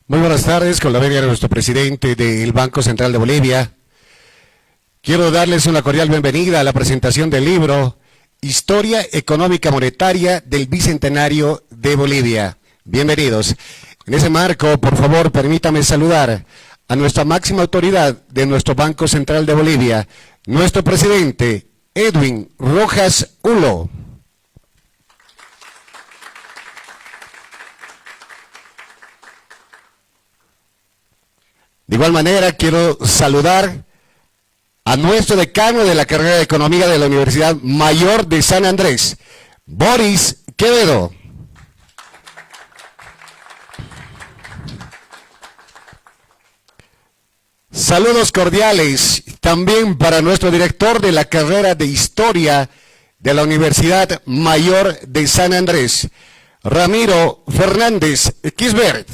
Muy buenas tardes, con la venia de nuestro presidente del Banco Central de Bolivia. Quiero darles una cordial bienvenida a la presentación del libro Historia Económica Monetaria del Bicentenario de Bolivia. Bienvenidos. En ese marco, por favor, permítame saludar a nuestra máxima autoridad de nuestro Banco Central de Bolivia, nuestro presidente, Edwin Rojas Ulo. De igual manera, quiero saludar a nuestro decano de la carrera de Economía de la Universidad Mayor de San Andrés, Boris Quevedo. Saludos cordiales también para nuestro director de la carrera de Historia de la Universidad Mayor de San Andrés, Ramiro Fernández Quisbert.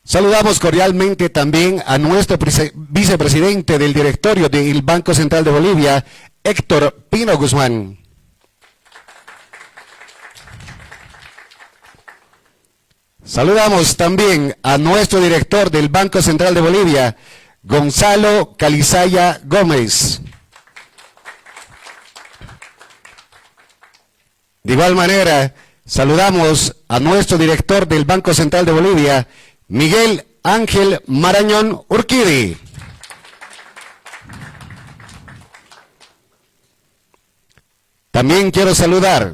Saludamos cordialmente también a nuestro vicepresidente del directorio del Banco Central de Bolivia, Héctor Pino Guzmán. Saludamos también a nuestro director del Banco Central de Bolivia, Gonzalo Calizaya Gómez. De igual manera, saludamos a nuestro director del Banco Central de Bolivia, Miguel Ángel Marañón Urquidi. También quiero saludar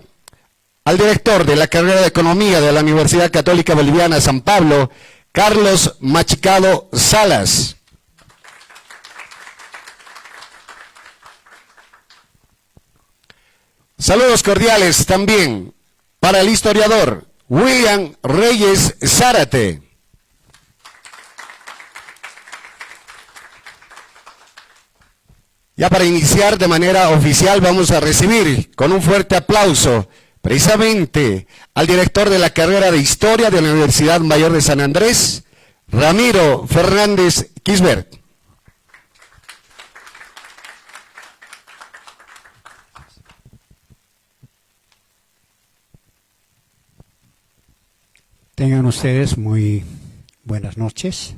al director de la carrera de Economía de la Universidad Católica Boliviana San Pablo, Carlos Machicado Salas. Saludos cordiales también para el historiador William Reyes Zárate. Ya para iniciar de manera oficial vamos a recibir con un fuerte aplauso precisamente al director de la carrera de Historia de la Universidad Mayor de San Andrés, Ramiro Fernández Quisbert. Tengan ustedes muy buenas noches.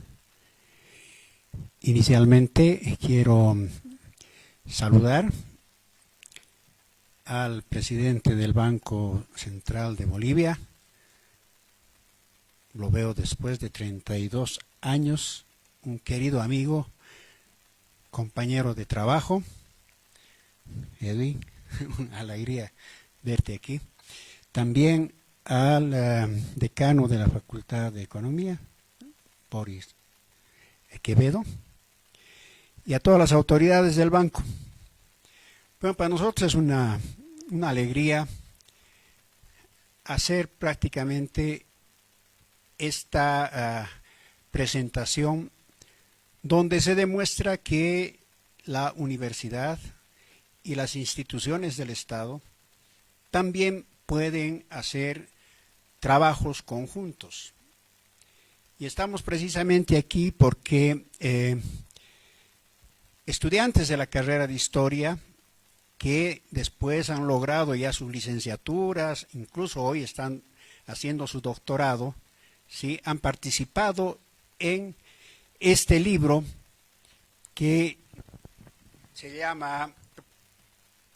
Inicialmente quiero saludar al presidente del Banco Central de Bolivia. Lo veo después de 32 años, un querido amigo, compañero de trabajo. Edwin, una alegría verte aquí. También al decano de la Facultad de Economía, Boris Quevedo, y a todas las autoridades del banco. Bueno, para nosotros es una alegría hacer prácticamente esta presentación donde se demuestra que la universidad y las instituciones del Estado también pueden hacer trabajos conjuntos. Y estamos precisamente aquí porque estudiantes de la carrera de Historia que después han logrado ya sus licenciaturas, incluso hoy están haciendo su doctorado, ¿sí?, han participado en este libro que se llama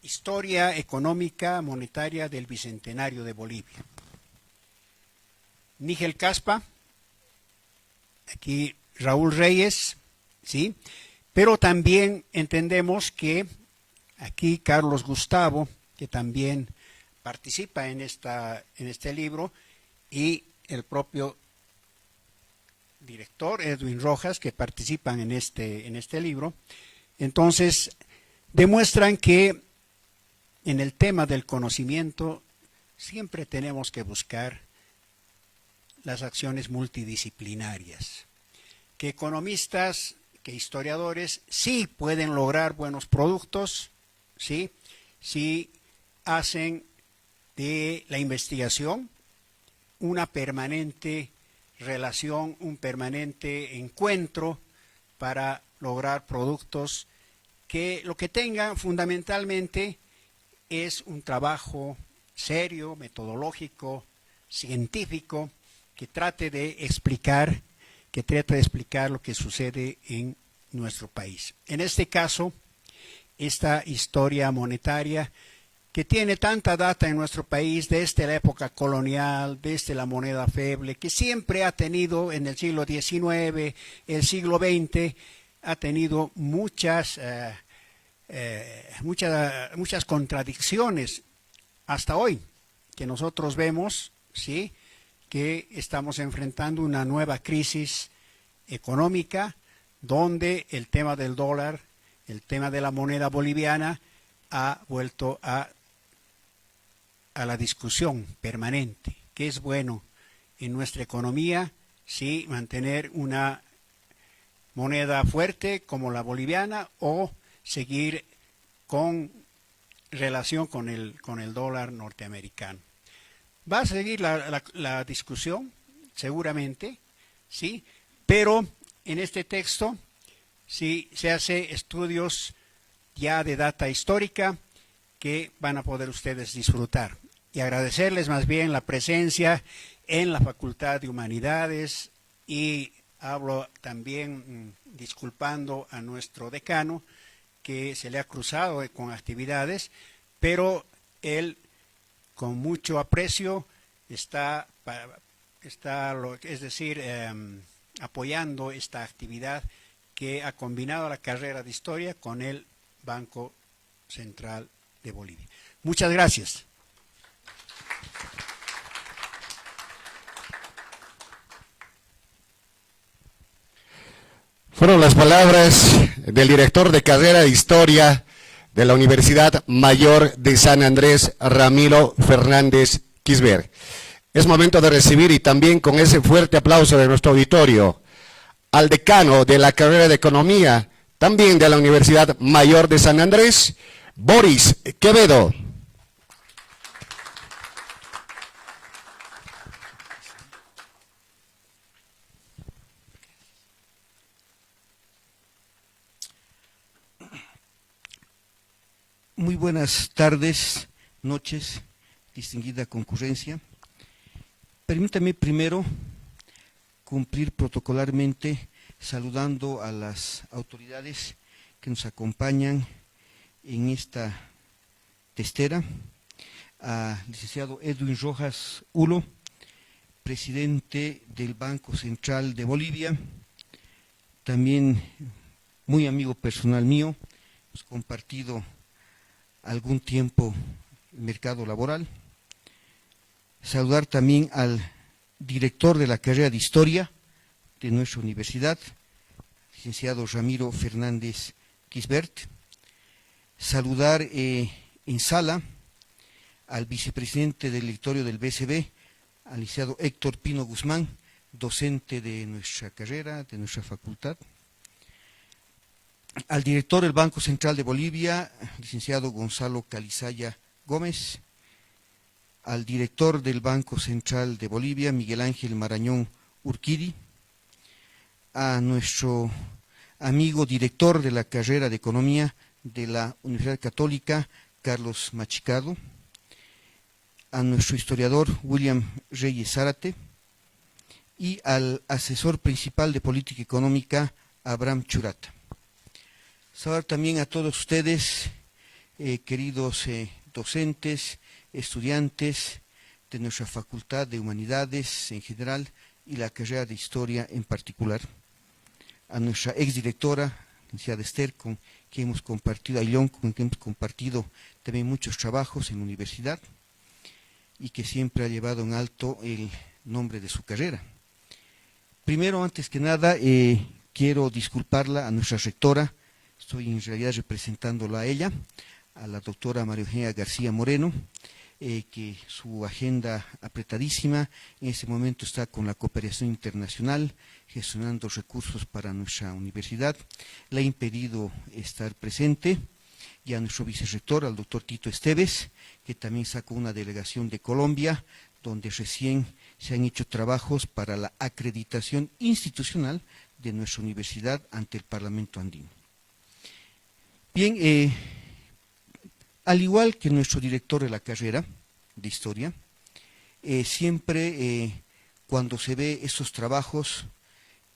Historia Económica Monetaria del Bicentenario de Bolivia. Nígel Caspa, aquí Raúl Reyes, ¿sí?, pero también entendemos que aquí Carlos Gustavo, que también participa en este libro, y el propio director Edwin Rojas, que participan en este libro. Entonces, demuestran que en el tema del conocimiento siempre tenemos que buscar las acciones multidisciplinarias, que economistas, que historiadores sí pueden lograr buenos productos, ¿sí?, si hacen de la investigación una permanente relación, un permanente encuentro para lograr productos que lo que tengan fundamentalmente es un trabajo serio, metodológico, científico, que trate de explicar lo que sucede en nuestro país. En este caso, esta historia monetaria que tiene tanta data en nuestro país desde la época colonial, desde la moneda feble, que siempre ha tenido en el siglo XIX, el siglo XX, ha tenido muchas contradicciones hasta hoy, que nosotros vemos, ¿sí?, que estamos enfrentando una nueva crisis económica, donde el tema del dólar, el tema de la moneda boliviana, ha vuelto a la discusión permanente. ¿Qué es bueno en nuestra economía? Sí, mantener una moneda fuerte como la boliviana o seguir con relación con el dólar norteamericano. Va a seguir la discusión, seguramente, ¿sí? Pero en este texto sí se hace estudios ya de data histórica que van a poder ustedes disfrutar. Y agradecerles más bien la presencia en la Facultad de Humanidades, y hablo también disculpando a nuestro decano, que se le ha cruzado con actividades, pero él con mucho aprecio está apoyando esta actividad que ha combinado la carrera de historia con el Banco Central de Bolivia. Muchas gracias. Fueron las palabras del director de carrera de Historia de la Universidad Mayor de San Andrés, Ramiro Fernández Quisbert. Es momento de recibir, y también con ese fuerte aplauso de nuestro auditorio, al decano de la carrera de Economía, también de la Universidad Mayor de San Andrés, Boris Quevedo. Muy buenas tardes, noches, distinguida concurrencia. Permítame primero cumplir protocolarmente saludando a las autoridades que nos acompañan en esta testera, al licenciado Edwin Rojas Ulo, presidente del Banco Central de Bolivia, también muy amigo personal mío, hemos compartido algún tiempo el mercado laboral. Saludar también al director de la carrera de Historia de nuestra universidad, licenciado Ramiro Fernández Quisbert. Saludar en sala al vicepresidente del directorio del BCB, al licenciado Héctor Pino Guzmán, docente de nuestra carrera, de nuestra facultad. Al director del Banco Central de Bolivia, licenciado Gonzalo Calizaya Gómez. Al director del Banco Central de Bolivia, Miguel Ángel Marañón Urquidi. A nuestro amigo director de la carrera de Economía de la Universidad Católica, Carlos Machicado. A nuestro historiador, William Reyes Zárate. Y al asesor principal de Política Económica, Abraham Churata. Saludar también a todos ustedes, queridos docentes, estudiantes de nuestra Facultad de Humanidades en general y la carrera de Historia en particular. A nuestra exdirectora, licenciada Esther, con quien hemos compartido, a Ilón, con quien hemos compartido también muchos trabajos en la universidad y que siempre ha llevado en alto el nombre de su carrera. Primero, antes que nada, quiero disculparla a nuestra rectora. Estoy en realidad representándola a ella, a la doctora María Eugenia García Moreno, que su agenda apretadísima en ese momento está con la cooperación internacional, gestionando recursos para nuestra universidad, le ha impedido estar presente, y a nuestro vicerrector, al doctor Tito Esteves, que también sacó una delegación de Colombia, donde recién se han hecho trabajos para la acreditación institucional de nuestra universidad ante el Parlamento andino. Bien, al igual que nuestro director de la carrera, de historia. Siempre cuando se ve estos trabajos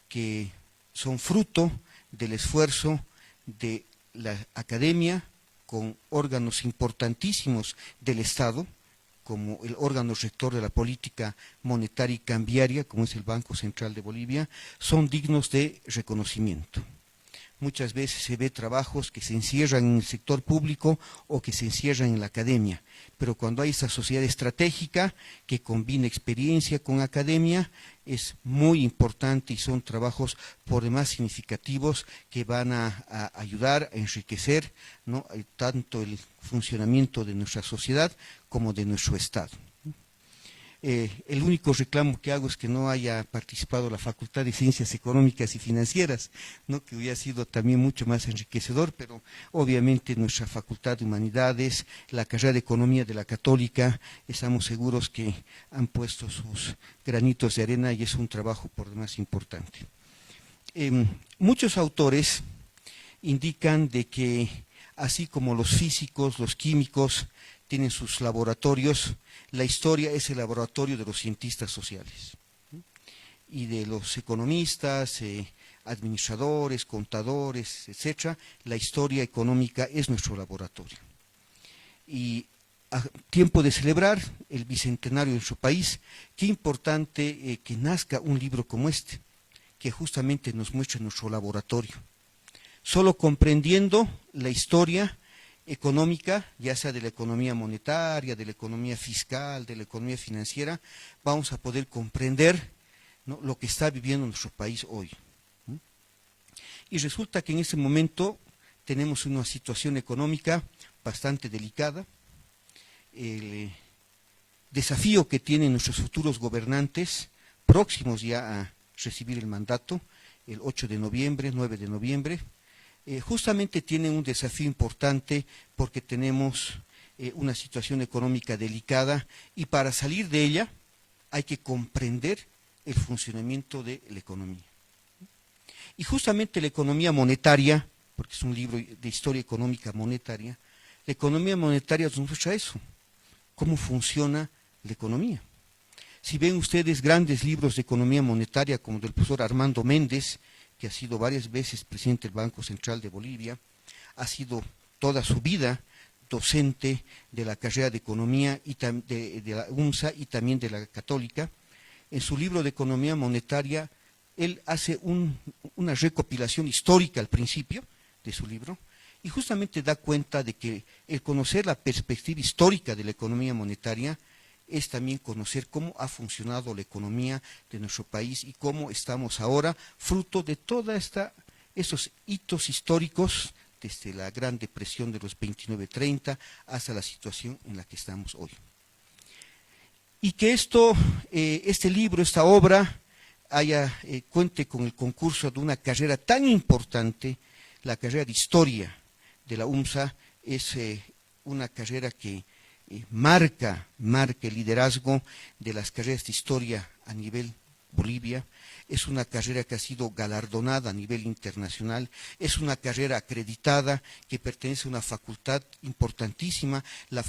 que son fruto del esfuerzo de la academia con órganos importantísimos del Estado, como el órgano rector de la política monetaria y cambiaria, como es el Banco Central de Bolivia, son dignos de reconocimiento. Muchas veces se ve trabajos que se encierran en el sector público o que se encierran en la academia, pero cuando hay esta sociedad estratégica que combina experiencia con academia, es muy importante y son trabajos por demás significativos que van a ayudar a enriquecer, ¿no?, tanto el funcionamiento de nuestra sociedad como de nuestro Estado. El único reclamo que hago es que no haya participado la Facultad de Ciencias Económicas y Financieras, ¿no?, que hubiera sido también mucho más enriquecedor, pero obviamente nuestra Facultad de Humanidades, la carrera de Economía de la Católica, estamos seguros que han puesto sus granitos de arena y es un trabajo por demás importante. Muchos autores indican de que así como los físicos, los químicos tienen sus laboratorios, la historia es el laboratorio de los cientistas sociales, ¿sí?, y de los economistas, administradores, contadores, etcétera. La historia económica es nuestro laboratorio. Y a tiempo de celebrar el bicentenario de nuestro país, qué importante que nazca un libro como este, que justamente nos muestre nuestro laboratorio. Solo comprendiendo la historia económica, ya sea de la economía monetaria, de la economía fiscal, de la economía financiera, vamos a poder comprender, ¿no?, lo que está viviendo nuestro país hoy. Y resulta que en este momento tenemos una situación económica bastante delicada. El desafío que tienen nuestros futuros gobernantes, próximos ya a recibir el mandato, el 8 de noviembre, 9 de noviembre, justamente tienen un desafío importante porque tenemos una situación económica delicada y para salir de ella hay que comprender el funcionamiento de la economía. Y justamente la economía monetaria, porque es un libro de historia económica monetaria, la economía monetaria nos muestra eso, cómo funciona la economía. Si ven ustedes grandes libros de economía monetaria como del profesor Armando Méndez, que ha sido varias veces presidente del Banco Central de Bolivia, ha sido toda su vida docente de la carrera de Economía y de la UNSA y también de la Católica. En su libro de Economía Monetaria, él hace una recopilación histórica al principio de su libro y justamente da cuenta de que el conocer la perspectiva histórica de la economía monetaria es también conocer cómo ha funcionado la economía de nuestro país y cómo estamos ahora, fruto de todos estos hitos históricos, desde la Gran Depresión de los 29-30 hasta la situación en la que estamos hoy. Y que este libro, esta obra, cuente con el concurso de una carrera tan importante, la carrera de Historia de la UNSA, es una carrera que marca el liderazgo de las carreras de historia a nivel Bolivia, es una carrera que ha sido galardonada a nivel internacional, es una carrera acreditada que pertenece a una facultad importantísima, la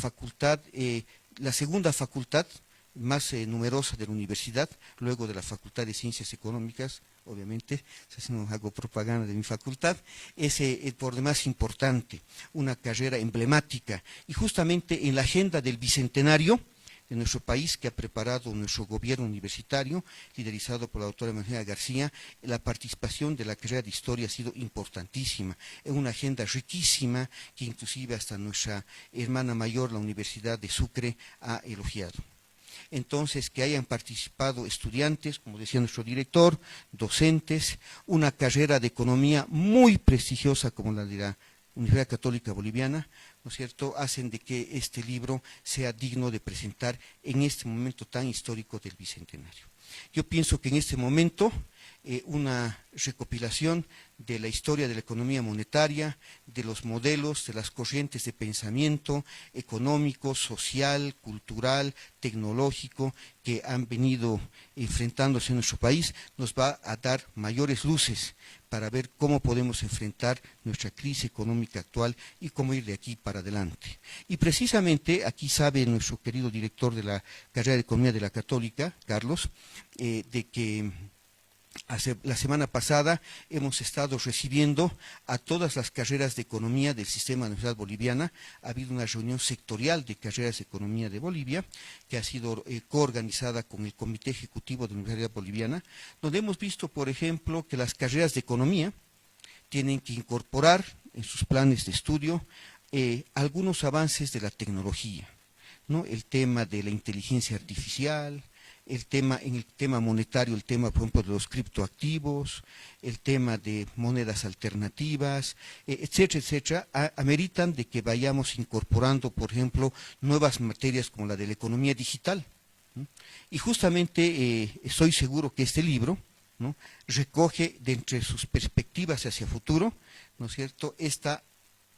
segunda facultad más numerosa de la universidad, luego de la Facultad de Ciencias Económicas, obviamente, si no hago propaganda de mi facultad, es por demás importante, una carrera emblemática, y justamente en la agenda del bicentenario de nuestro país que ha preparado nuestro gobierno universitario, liderizado por la doctora María García, la participación de la carrera de Historia ha sido importantísima, es una agenda riquísima que inclusive hasta nuestra hermana mayor, la Universidad de Sucre, ha elogiado. Entonces, que hayan participado estudiantes, como decía nuestro director, docentes, una carrera de economía muy prestigiosa como la de la Universidad Católica Boliviana, ¿no es cierto?, hacen de que este libro sea digno de presentar en este momento tan histórico del Bicentenario. Yo pienso que en este momento una recopilación de la historia de la economía monetaria, de los modelos, de las corrientes de pensamiento económico, social, cultural, tecnológico que han venido enfrentándose en nuestro país, nos va a dar mayores luces para ver cómo podemos enfrentar nuestra crisis económica actual y cómo ir de aquí para adelante. Y precisamente aquí sabe nuestro querido director de la carrera de Economía de la Católica, Carlos, de que la semana pasada hemos estado recibiendo a todas las carreras de economía del sistema de la Universidad Boliviana. Ha habido una reunión sectorial de carreras de economía de Bolivia que ha sido coorganizada con el Comité Ejecutivo de la Universidad Boliviana, donde hemos visto, por ejemplo, que las carreras de economía tienen que incorporar en sus planes de estudio algunos avances de la tecnología, ¿no? El tema de la inteligencia artificial, en el tema monetario, el tema, por ejemplo, de los criptoactivos, el tema de monedas alternativas, etcétera, etcétera, ameritan de que vayamos incorporando, por ejemplo, nuevas materias como la de la economía digital, ¿no? Y justamente estoy seguro que este libro, ¿no?, recoge de entre sus perspectivas hacia futuro, ¿no es cierto?, esta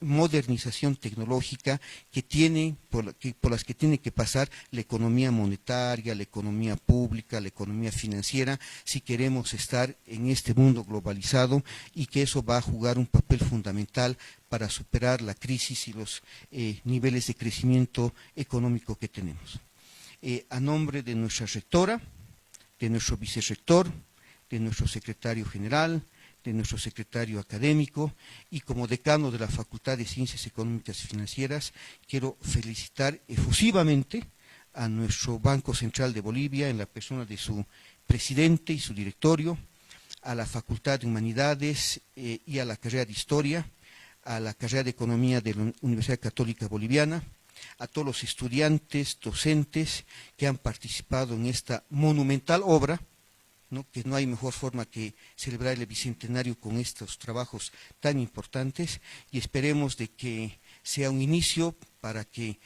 modernización tecnológica que por las que tiene que pasar la economía monetaria, la economía pública, la economía financiera, si queremos estar en este mundo globalizado, y que eso va a jugar un papel fundamental para superar la crisis y los niveles de crecimiento económico que tenemos. A nombre de nuestra rectora, de nuestro vicerrector, de nuestro secretario general, de nuestro secretario académico y como decano de la Facultad de Ciencias Económicas y Financieras, quiero felicitar efusivamente a nuestro Banco Central de Bolivia en la persona de su presidente y su directorio, a la Facultad de Humanidades y a la carrera de Historia, a la carrera de Economía de la Universidad Católica Boliviana, a todos los estudiantes, docentes que han participado en esta monumental obra, ¿no?, que no hay mejor forma que celebrar el bicentenario con estos trabajos tan importantes, y esperemos de que sea un inicio para que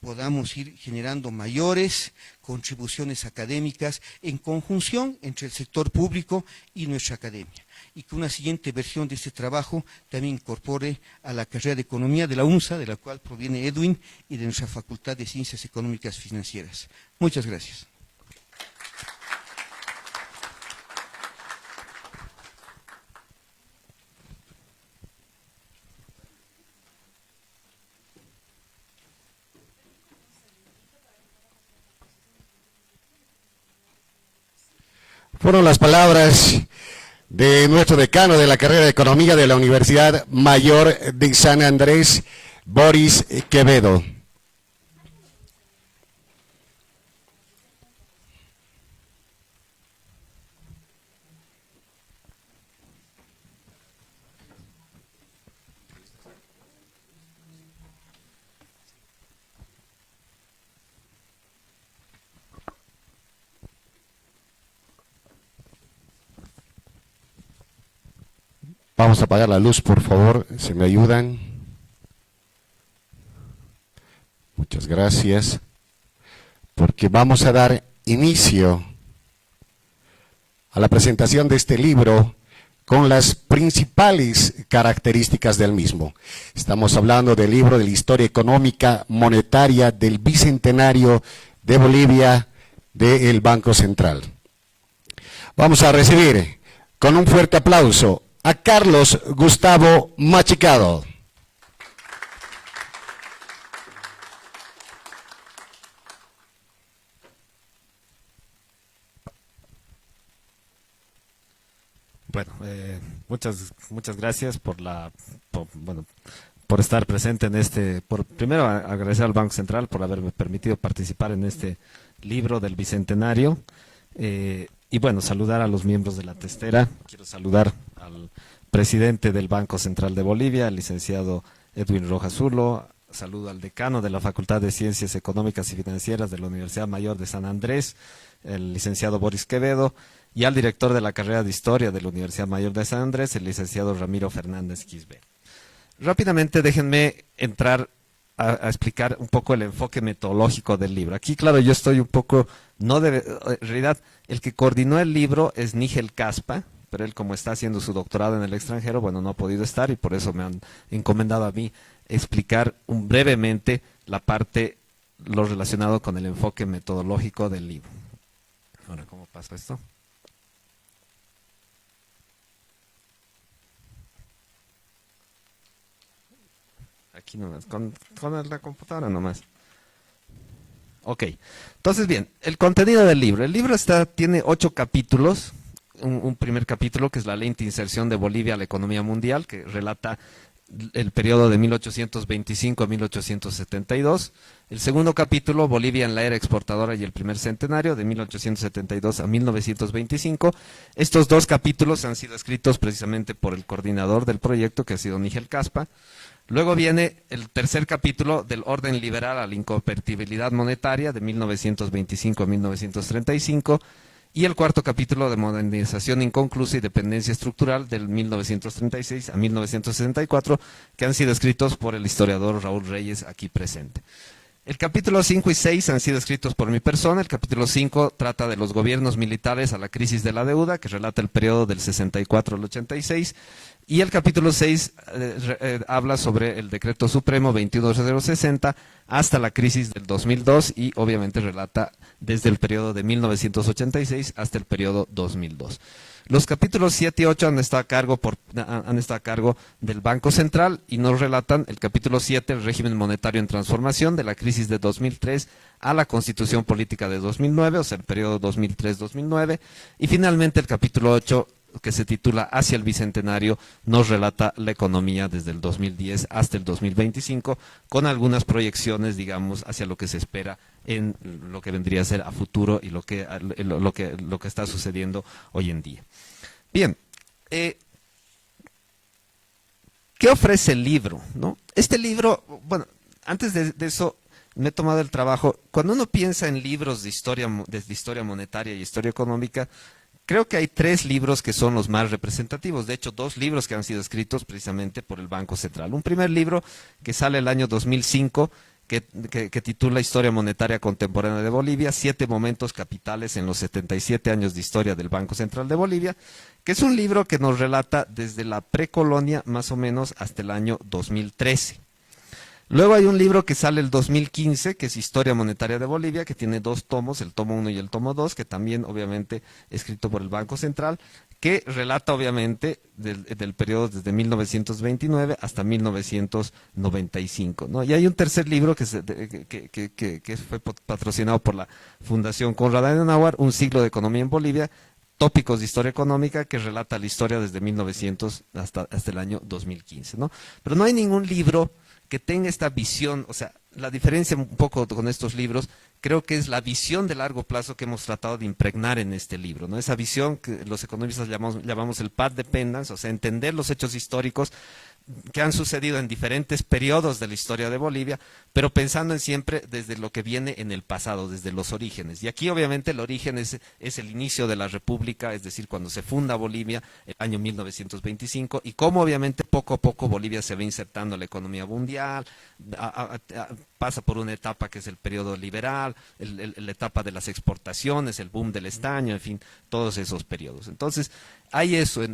podamos ir generando mayores contribuciones académicas en conjunción entre el sector público y nuestra academia, y que una siguiente versión de este trabajo también incorpore a la carrera de Economía de la UNSA, de la cual proviene Edwin, y de nuestra Facultad de Ciencias Económicas y Financieras. Muchas gracias. Fueron las palabras de nuestro decano de la carrera de Economía de la Universidad Mayor de San Andrés, Boris Quevedo. Vamos a apagar la luz, por favor, si me ayudan. Muchas gracias, porque vamos a dar inicio a la presentación de este libro con las principales características del mismo. Estamos hablando del libro de la historia económica monetaria del Bicentenario de Bolivia del Banco Central. Vamos a recibir con un fuerte aplauso a Carlos Gustavo Machicado. Bueno, muchas gracias por estar presente en este. Primero agradecer al Banco Central por haberme permitido participar en este libro del Bicentenario. Y bueno, saludar a los miembros de la testera. Quiero saludar al presidente del Banco Central de Bolivia, el licenciado Edwin Rojas Zulo. Saludo al decano de la Facultad de Ciencias Económicas y Financieras de la Universidad Mayor de San Andrés, el licenciado Boris Quevedo, y al director de la carrera de Historia de la Universidad Mayor de San Andrés, el licenciado Ramiro Fernández Quisbe. Rápidamente déjenme entrar a explicar un poco el enfoque metodológico del libro. Aquí, claro, yo estoy un poco, en realidad, el que coordinó el libro es Nigel Caspa, pero él como está haciendo su doctorado en el extranjero, bueno, no ha podido estar y por eso me han encomendado a mí explicar brevemente lo relacionado con el enfoque metodológico del libro. Ahora, ¿cómo pasa esto? Aquí nomás, con la computadora nomás. Ok, entonces bien, el contenido del libro. El libro tiene 8 capítulos. Un primer capítulo que es la lente de inserción de Bolivia a la economía mundial, que relata el periodo de 1825 a 1872. El segundo capítulo, Bolivia en la era exportadora y el primer centenario, de 1872 a 1925. Estos 2 capítulos han sido escritos precisamente por el coordinador del proyecto, que ha sido Nigel Caspa. Luego viene el tercer capítulo del orden liberal a la inconvertibilidad monetaria, de 1925 a 1935. Y el cuarto capítulo de modernización inconclusa y dependencia estructural del 1936 a 1964, que han sido escritos por el historiador Raúl Reyes, aquí presente. El capítulo 5 y 6 han sido escritos por mi persona. El capítulo 5 trata de los gobiernos militares a la crisis de la deuda, que relata el periodo del 64 al 86. Y el capítulo 6 habla sobre el decreto supremo 21060 hasta la crisis del 2002 y obviamente relata desde el periodo de 1986 hasta el periodo 2002. Los capítulos 7 y 8 han estado a cargo del Banco Central y nos relatan el capítulo 7, el régimen monetario en transformación, de la crisis de 2003 a la constitución política de 2009, o sea, el periodo 2003-2009. Y finalmente el capítulo 8, que se titula Hacia el Bicentenario, nos relata la economía desde el 2010 hasta el 2025, con algunas proyecciones, digamos, hacia lo que se espera en lo que vendría a ser a futuro y lo que está sucediendo hoy en día. Bien, ¿qué ofrece el libro, no? Este libro, bueno, antes de eso me he tomado el trabajo, cuando uno piensa en libros de historia monetaria y historia económica, creo que hay 3 libros que son los más representativos. De hecho, 2 libros que han sido escritos precisamente por el Banco Central. Un primer libro que sale el año 2005, que titula Historia Monetaria Contemporánea de Bolivia, 7 momentos capitales en los 77 años de historia del Banco Central de Bolivia, que es un libro que nos relata desde la precolonia más o menos hasta el año 2013. Luego hay un libro que sale el 2015, que es Historia Monetaria de Bolivia, que tiene 2 tomos, el tomo 1 y el tomo 2, que también obviamente escrito por el Banco Central, que relata obviamente del periodo desde 1929 hasta 1995, ¿no? Y hay un tercer libro que fue patrocinado por la Fundación Konrad Adenauer, Un siglo de economía en Bolivia, tópicos de historia económica, que relata la historia desde 1900 hasta el año 2015, ¿no? Pero no hay ningún libro que tenga esta visión, o sea, la diferencia un poco con estos libros, creo que es la visión de largo plazo que hemos tratado de impregnar en este libro, ¿no? Esa visión que los economistas llamamos el path dependence, o sea, entender los hechos históricos que han sucedido en diferentes periodos de la historia de Bolivia, pero pensando en siempre desde lo que viene en el pasado, desde los orígenes. Y aquí obviamente el origen es el inicio de la República, es decir, cuando se funda Bolivia, el año 1925, y cómo obviamente poco a poco Bolivia se va insertando en la economía mundial, pasa por una etapa que es el periodo liberal, la etapa de las exportaciones, el boom del estaño, en fin, todos esos periodos. Entonces, hay eso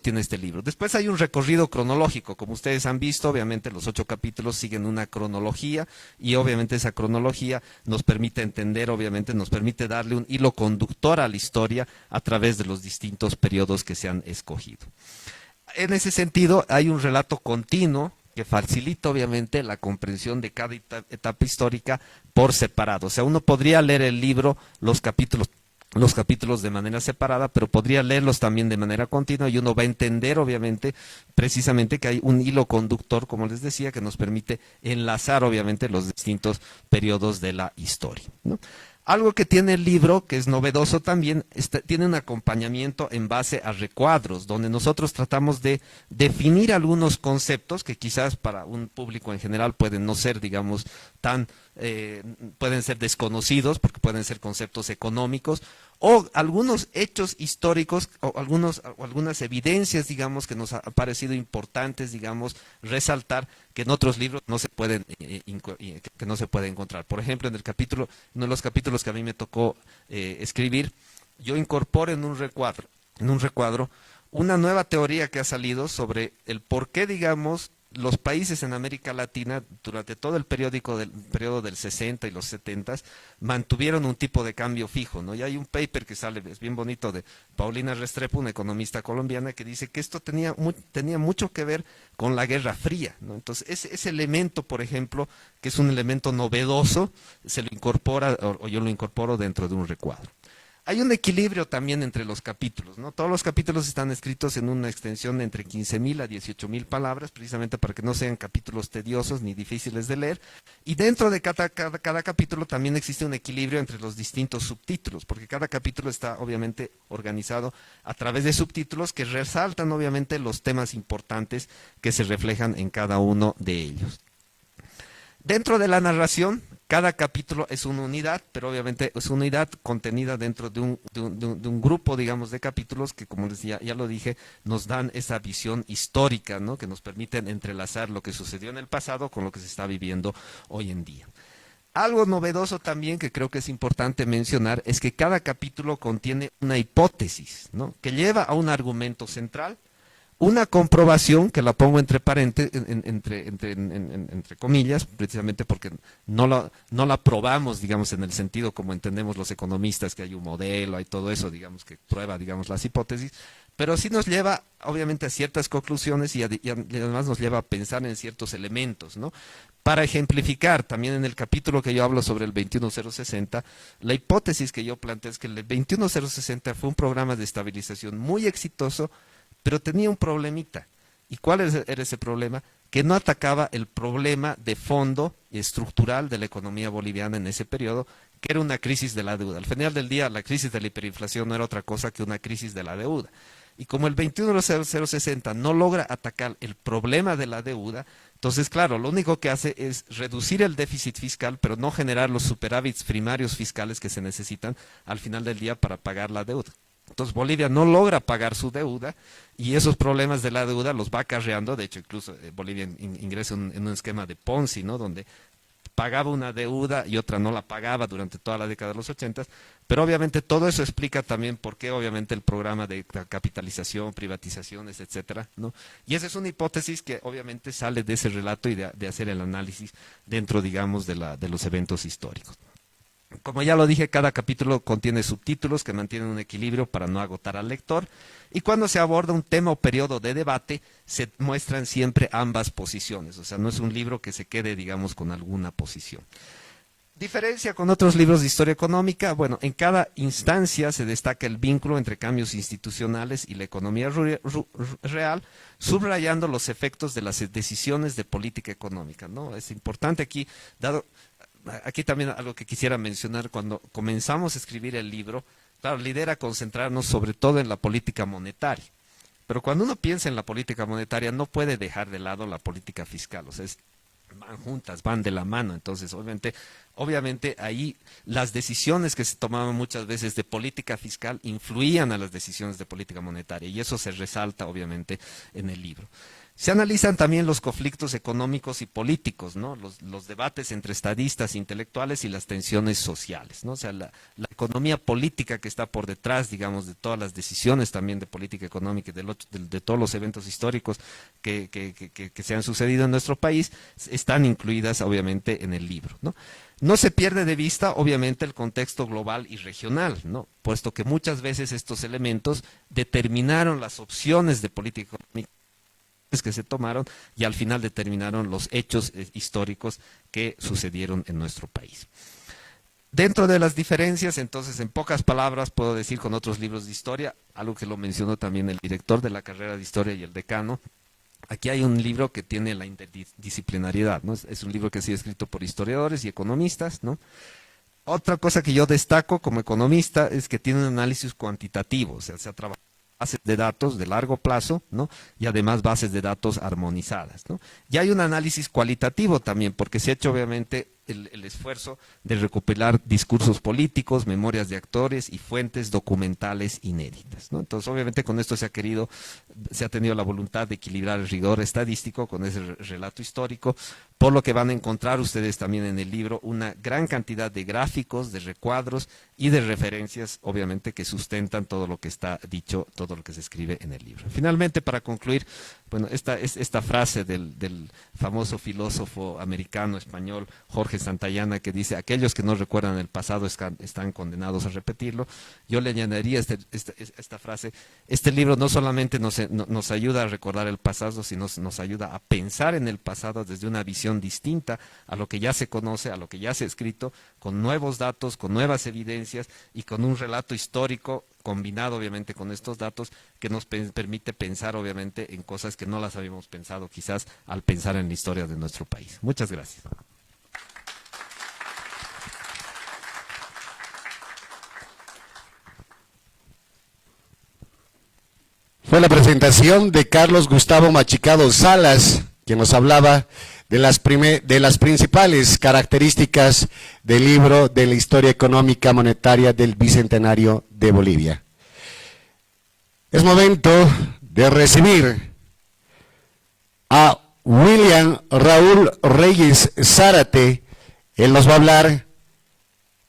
tiene este libro. Después hay un recorrido cronológico, como ustedes han visto, obviamente los 8 capítulos siguen una cronología y obviamente esa cronología nos permite entender, obviamente nos permite darle un hilo conductor a la historia a través de los distintos periodos que se han escogido. En ese sentido, hay un relato continuo que facilita obviamente la comprensión de cada etapa histórica por separado. O sea, uno podría leer el libro, los capítulos de manera separada, pero podría leerlos también de manera continua y uno va a entender obviamente precisamente que hay un hilo conductor, como les decía, que nos permite enlazar obviamente los distintos periodos de la historia, ¿no? Algo que tiene el libro, que es novedoso también, tiene un acompañamiento en base a recuadros, donde nosotros tratamos de definir algunos conceptos que quizás para un público en general pueden no ser, digamos, pueden ser desconocidos, porque pueden ser conceptos económicos, o algunos hechos históricos, o algunas evidencias, digamos, que nos ha parecido importantes, digamos, resaltar, que en otros libros no se pueden encontrar. Por ejemplo, uno de los capítulos que a mí me tocó escribir, yo incorporo en un recuadro una nueva teoría que ha salido sobre el por qué, digamos, los países en América Latina durante todo el periodo del 60 y los 70 mantuvieron un tipo de cambio fijo, ¿no? Y hay un paper que sale, es bien bonito, de Paulina Restrepo, una economista colombiana, que dice que esto tenía mucho que ver con la Guerra Fría, ¿no? Entonces, ese elemento, por ejemplo, que es un elemento novedoso, se lo incorpora, o yo lo incorporo dentro de un recuadro. Hay un equilibrio también entre los capítulos, ¿no? Todos los capítulos están escritos en una extensión de entre 15.000 a 18.000 palabras, precisamente para que no sean capítulos tediosos ni difíciles de leer. Y dentro de cada capítulo también existe un equilibrio entre los distintos subtítulos, porque cada capítulo está obviamente organizado a través de subtítulos que resaltan obviamente los temas importantes que se reflejan en cada uno de ellos. Dentro de la narración, cada capítulo es una unidad, pero obviamente es una unidad contenida dentro de un grupo, digamos, de capítulos que, como les ya lo dije, nos dan esa visión histórica, ¿no? Que nos permiten entrelazar lo que sucedió en el pasado con lo que se está viviendo hoy en día. Algo novedoso también que creo que es importante mencionar es que cada capítulo contiene una hipótesis, ¿no? Que lleva a un argumento central, una comprobación, que la pongo entre comillas, precisamente porque no la probamos, digamos, en el sentido como entendemos los economistas, que hay un modelo, hay todo eso, digamos, que prueba, digamos, las hipótesis, pero sí nos lleva, obviamente, a ciertas conclusiones y además nos lleva a pensar en ciertos elementos, ¿no? Para ejemplificar, también en el capítulo que yo hablo sobre el 21060, la hipótesis que yo planteo es que el 21060 fue un programa de estabilización muy exitoso, pero tenía un problemita. ¿Y cuál era ese problema? Que no atacaba el problema de fondo y estructural de la economía boliviana en ese periodo, que era una crisis de la deuda. Al final del día, la crisis de la hiperinflación no era otra cosa que una crisis de la deuda. Y como el 21060 no logra atacar el problema de la deuda, entonces, claro, lo único que hace es reducir el déficit fiscal, pero no generar los superávits primarios fiscales que se necesitan al final del día para pagar la deuda. Entonces Bolivia no logra pagar su deuda y esos problemas de la deuda los va acarreando. De hecho, incluso Bolivia ingresa en un esquema de Ponzi, ¿no? Donde pagaba una deuda y otra no la pagaba durante toda la década de los 80, pero obviamente todo eso explica también por qué obviamente el programa de capitalización, privatizaciones, etcétera, ¿no? Y esa es una hipótesis que obviamente sale de ese relato y de hacer el análisis dentro, digamos, de los eventos históricos. Como ya lo dije, cada capítulo contiene subtítulos que mantienen un equilibrio para no agotar al lector, y cuando se aborda un tema o periodo de debate, se muestran siempre ambas posiciones, o sea, no es un libro que se quede, digamos, con alguna posición. Diferencia con otros libros de historia económica, bueno, en cada instancia se destaca el vínculo entre cambios institucionales y la economía real, subrayando los efectos de las decisiones de política económica, ¿no? Es importante aquí, aquí también algo que quisiera mencionar: cuando comenzamos a escribir el libro, claro, la idea era concentrarnos sobre todo en la política monetaria. Pero cuando uno piensa en la política monetaria, no puede dejar de lado la política fiscal. O sea, van juntas, van de la mano. Entonces, obviamente ahí las decisiones que se tomaban muchas veces de política fiscal influían a las decisiones de política monetaria. Y eso se resalta, obviamente, en el libro. Se analizan también los conflictos económicos y políticos, ¿no? Los debates entre estadistas, intelectuales y las tensiones sociales, ¿no? O sea, la economía política que está por detrás, digamos, de todas las decisiones también de política económica y de todos los eventos históricos que se han sucedido en nuestro país, están incluidas obviamente en el libro, ¿no? No se pierde de vista, obviamente, el contexto global y regional, ¿no? Puesto que muchas veces estos elementos determinaron las opciones de política económica que se tomaron y al final determinaron los hechos históricos que sucedieron en nuestro país. Dentro de las diferencias, entonces, en pocas palabras puedo decir con otros libros de historia, algo que lo mencionó también el director de la carrera de historia y el decano. Aquí hay un libro que tiene la interdisciplinariedad, ¿no? Es un libro que ha sido escrito por historiadores y economistas, ¿no? Otra cosa que yo destaco como economista es que tiene un análisis cuantitativo, o sea, se ha trabajado bases de datos de largo plazo, ¿no? Y además bases de datos armonizadas, ¿no? Y hay un análisis cualitativo también, porque se ha hecho obviamente el esfuerzo de recopilar discursos políticos, memorias de actores y fuentes documentales inéditas, ¿no? Entonces, obviamente, con esto se ha tenido la voluntad de equilibrar el rigor estadístico con ese relato histórico, por lo que van a encontrar ustedes también en el libro una gran cantidad de gráficos, de recuadros y de referencias, obviamente, que sustentan todo lo que está dicho, todo lo que se escribe en el libro. Finalmente, para concluir, bueno, esta frase del famoso filósofo americano español Jorge Santayana, que dice: aquellos que no recuerdan el pasado están condenados a repetirlo. Yo le añadiría esta frase: este libro no solamente nos ayuda a recordar el pasado, sino nos ayuda a pensar en el pasado desde una visión distinta a lo que ya se conoce, a lo que ya se ha escrito, con nuevos datos, con nuevas evidencias y con un relato histórico combinado obviamente con estos datos que nos permite pensar obviamente en cosas que no las habíamos pensado quizás al pensar en la historia de nuestro país. Muchas gracias. Fue la presentación de Carlos Gustavo Machicado Salas, quien nos hablaba de las principales características del libro de la historia económica monetaria del Bicentenario de Bolivia. Es momento de recibir a William Raúl Reyes Zárate. Él nos va a hablar, en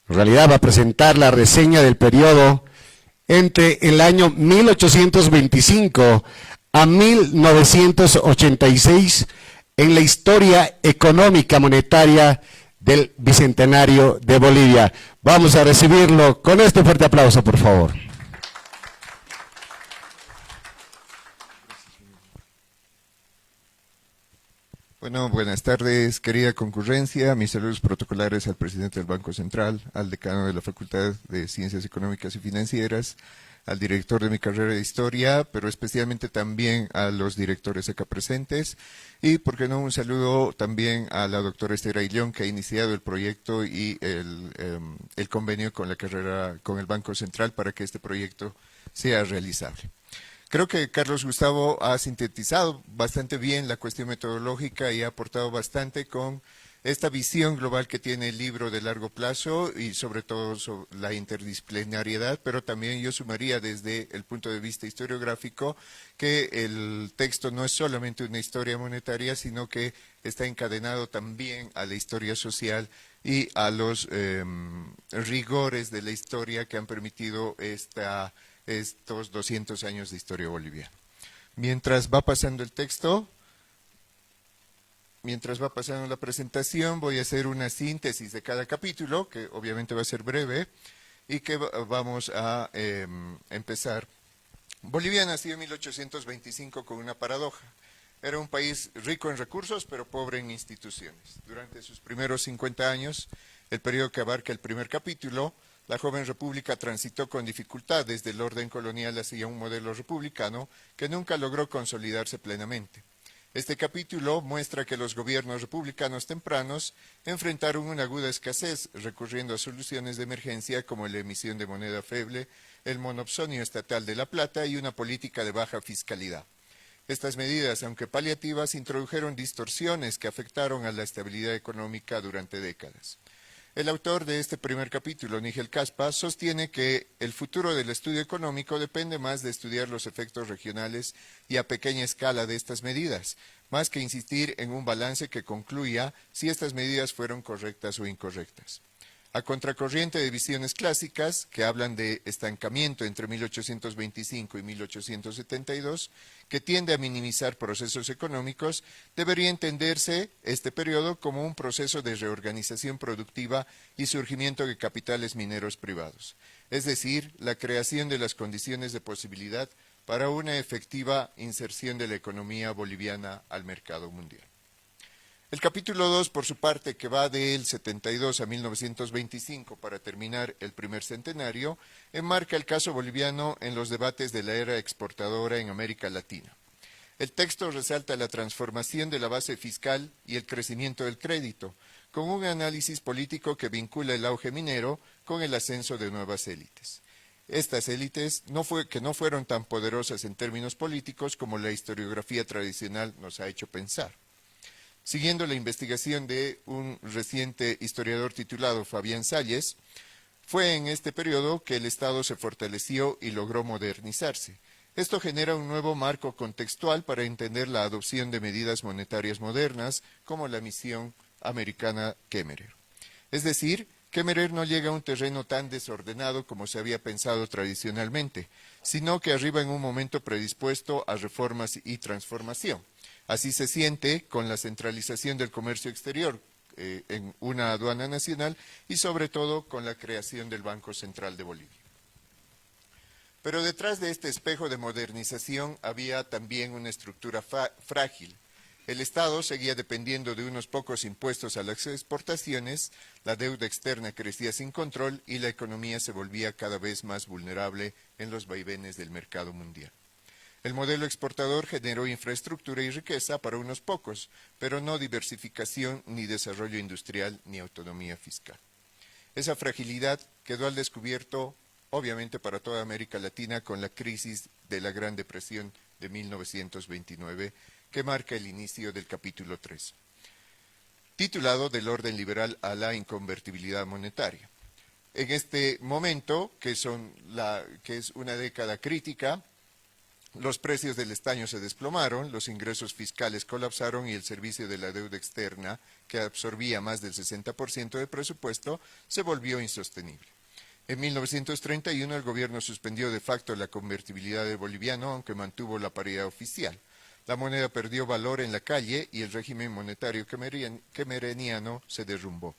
realidad va a presentar la reseña del periodo entre el año 1825 a 1986 en la historia económica monetaria del Bicentenario de Bolivia. Vamos a recibirlo con este fuerte aplauso, por favor. Bueno, buenas tardes, querida concurrencia. Mis saludos protocolares al presidente del Banco Central, al decano de la Facultad de Ciencias Económicas y Financieras, al director de mi carrera de Historia, pero especialmente también a los directores acá presentes. Y, por qué no, un saludo también a la doctora Esther Ayllón, que ha iniciado el proyecto y el convenio con la carrera, con el Banco Central para que este proyecto sea realizable. Creo que Carlos Gustavo ha sintetizado bastante bien la cuestión metodológica y ha aportado bastante con esta visión global que tiene el libro de largo plazo y sobre todo la interdisciplinariedad, pero también yo sumaría desde el punto de vista historiográfico que el texto no es solamente una historia monetaria, sino que está encadenado también a la historia social y a los rigores de la historia que han permitido estos 200 años de historia boliviana. Mientras va pasando el texto, mientras va pasando la presentación, voy a hacer una síntesis de cada capítulo, que obviamente va a ser breve, y que vamos a empezar. Bolivia nació en 1825 con una paradoja. Era un país rico en recursos, pero pobre en instituciones. Durante sus primeros 50 años, el periodo que abarca el primer capítulo, la joven república transitó con dificultad desde el orden colonial hacia un modelo republicano que nunca logró consolidarse plenamente. Este capítulo muestra que los gobiernos republicanos tempranos enfrentaron una aguda escasez, recurriendo a soluciones de emergencia como la emisión de moneda feble, el monopsonio estatal de la plata y una política de baja fiscalidad. Estas medidas, aunque paliativas, introdujeron distorsiones que afectaron a la estabilidad económica durante décadas. El autor de este primer capítulo, Nigel Caspa, sostiene que el futuro del estudio económico depende más de estudiar los efectos regionales y a pequeña escala de estas medidas, más que insistir en un balance que concluya si estas medidas fueron correctas o incorrectas. A contracorriente de visiones clásicas, que hablan de estancamiento entre 1825 y 1872, que tiende a minimizar procesos económicos, debería entenderse este periodo como un proceso de reorganización productiva y surgimiento de capitales mineros privados, es decir, la creación de las condiciones de posibilidad para una efectiva inserción de la economía boliviana al mercado mundial. El capítulo 2, por su parte, que va del 72 a 1925 para terminar el primer centenario, enmarca el caso boliviano en los debates de la era exportadora en América Latina. El texto resalta la transformación de la base fiscal y el crecimiento del crédito, con un análisis político que vincula el auge minero con el ascenso de nuevas élites. Estas élites que no fueron tan poderosas en términos políticos como la historiografía tradicional nos ha hecho pensar. Siguiendo la investigación de un reciente historiador titulado Fabián Salles, fue en este periodo que el Estado se fortaleció y logró modernizarse. Esto genera un nuevo marco contextual para entender la adopción de medidas monetarias modernas, como la misión americana Kemmerer. Es decir, Kemmerer no llega a un terreno tan desordenado como se había pensado tradicionalmente, sino que arriba en un momento predispuesto a reformas y transformación. Así se siente con la centralización del comercio exterior en una aduana nacional y sobre todo con la creación del Banco Central de Bolivia. Pero detrás de este espejo de modernización había también una estructura frágil. El Estado seguía dependiendo de unos pocos impuestos a las exportaciones, la deuda externa crecía sin control y la economía se volvía cada vez más vulnerable en los vaivenes del mercado mundial. El modelo exportador generó infraestructura y riqueza para unos pocos, pero no diversificación, ni desarrollo industrial, ni autonomía fiscal. Esa fragilidad quedó al descubierto, obviamente, para toda América Latina con la crisis de la Gran Depresión de 1929, que marca el inicio del capítulo 3, titulado Del orden liberal a la inconvertibilidad monetaria. En este momento, que es una década crítica, los precios del estaño se desplomaron, los ingresos fiscales colapsaron y el servicio de la deuda externa, que absorbía más del 60% del presupuesto, se volvió insostenible. En 1931 el gobierno suspendió de facto la convertibilidad del boliviano, aunque mantuvo la paridad oficial. La moneda perdió valor en la calle y el régimen monetario kemmereriano se derrumbó.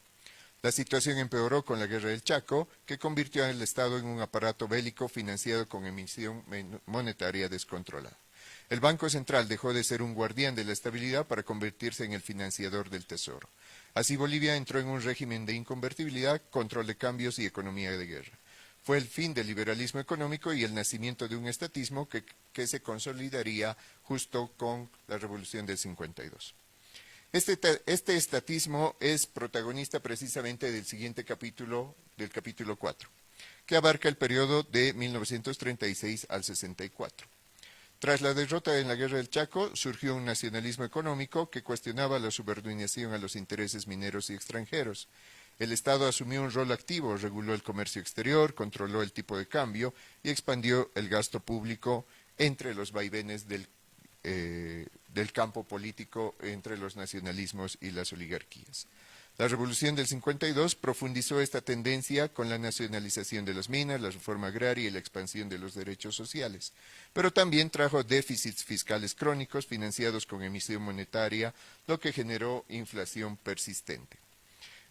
La situación empeoró con la Guerra del Chaco, que convirtió al Estado en un aparato bélico financiado con emisión monetaria descontrolada. El Banco Central dejó de ser un guardián de la estabilidad para convertirse en el financiador del tesoro. Así Bolivia entró en un régimen de inconvertibilidad, control de cambios y economía de guerra. Fue el fin del liberalismo económico y el nacimiento de un estatismo que se consolidaría justo con la Revolución del 52. Este estatismo es protagonista precisamente del siguiente capítulo, del capítulo 4, que abarca el periodo de 1936 al 64. Tras la derrota en la Guerra del Chaco, surgió un nacionalismo económico que cuestionaba la subordinación a los intereses mineros y extranjeros. El Estado asumió un rol activo, reguló el comercio exterior, controló el tipo de cambio y expandió el gasto público entre los vaivenes del campo político entre los nacionalismos y las oligarquías. La Revolución del 52 profundizó esta tendencia con la nacionalización de las minas, la reforma agraria y la expansión de los derechos sociales, pero también trajo déficits fiscales crónicos financiados con emisión monetaria, lo que generó inflación persistente.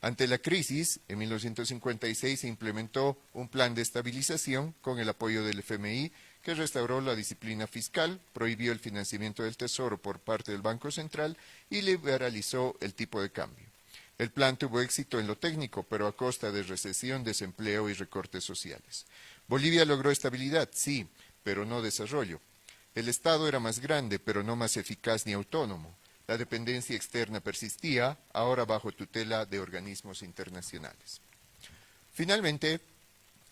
Ante la crisis, en 1956 se implementó un plan de estabilización con el apoyo del FMI, que restauró la disciplina fiscal, prohibió el financiamiento del Tesoro por parte del Banco Central y liberalizó el tipo de cambio. El plan tuvo éxito en lo técnico, pero a costa de recesión, desempleo y recortes sociales. Bolivia logró estabilidad, sí, pero no desarrollo. El Estado era más grande, pero no más eficaz ni autónomo. La dependencia externa persistía, ahora bajo tutela de organismos internacionales. Finalmente,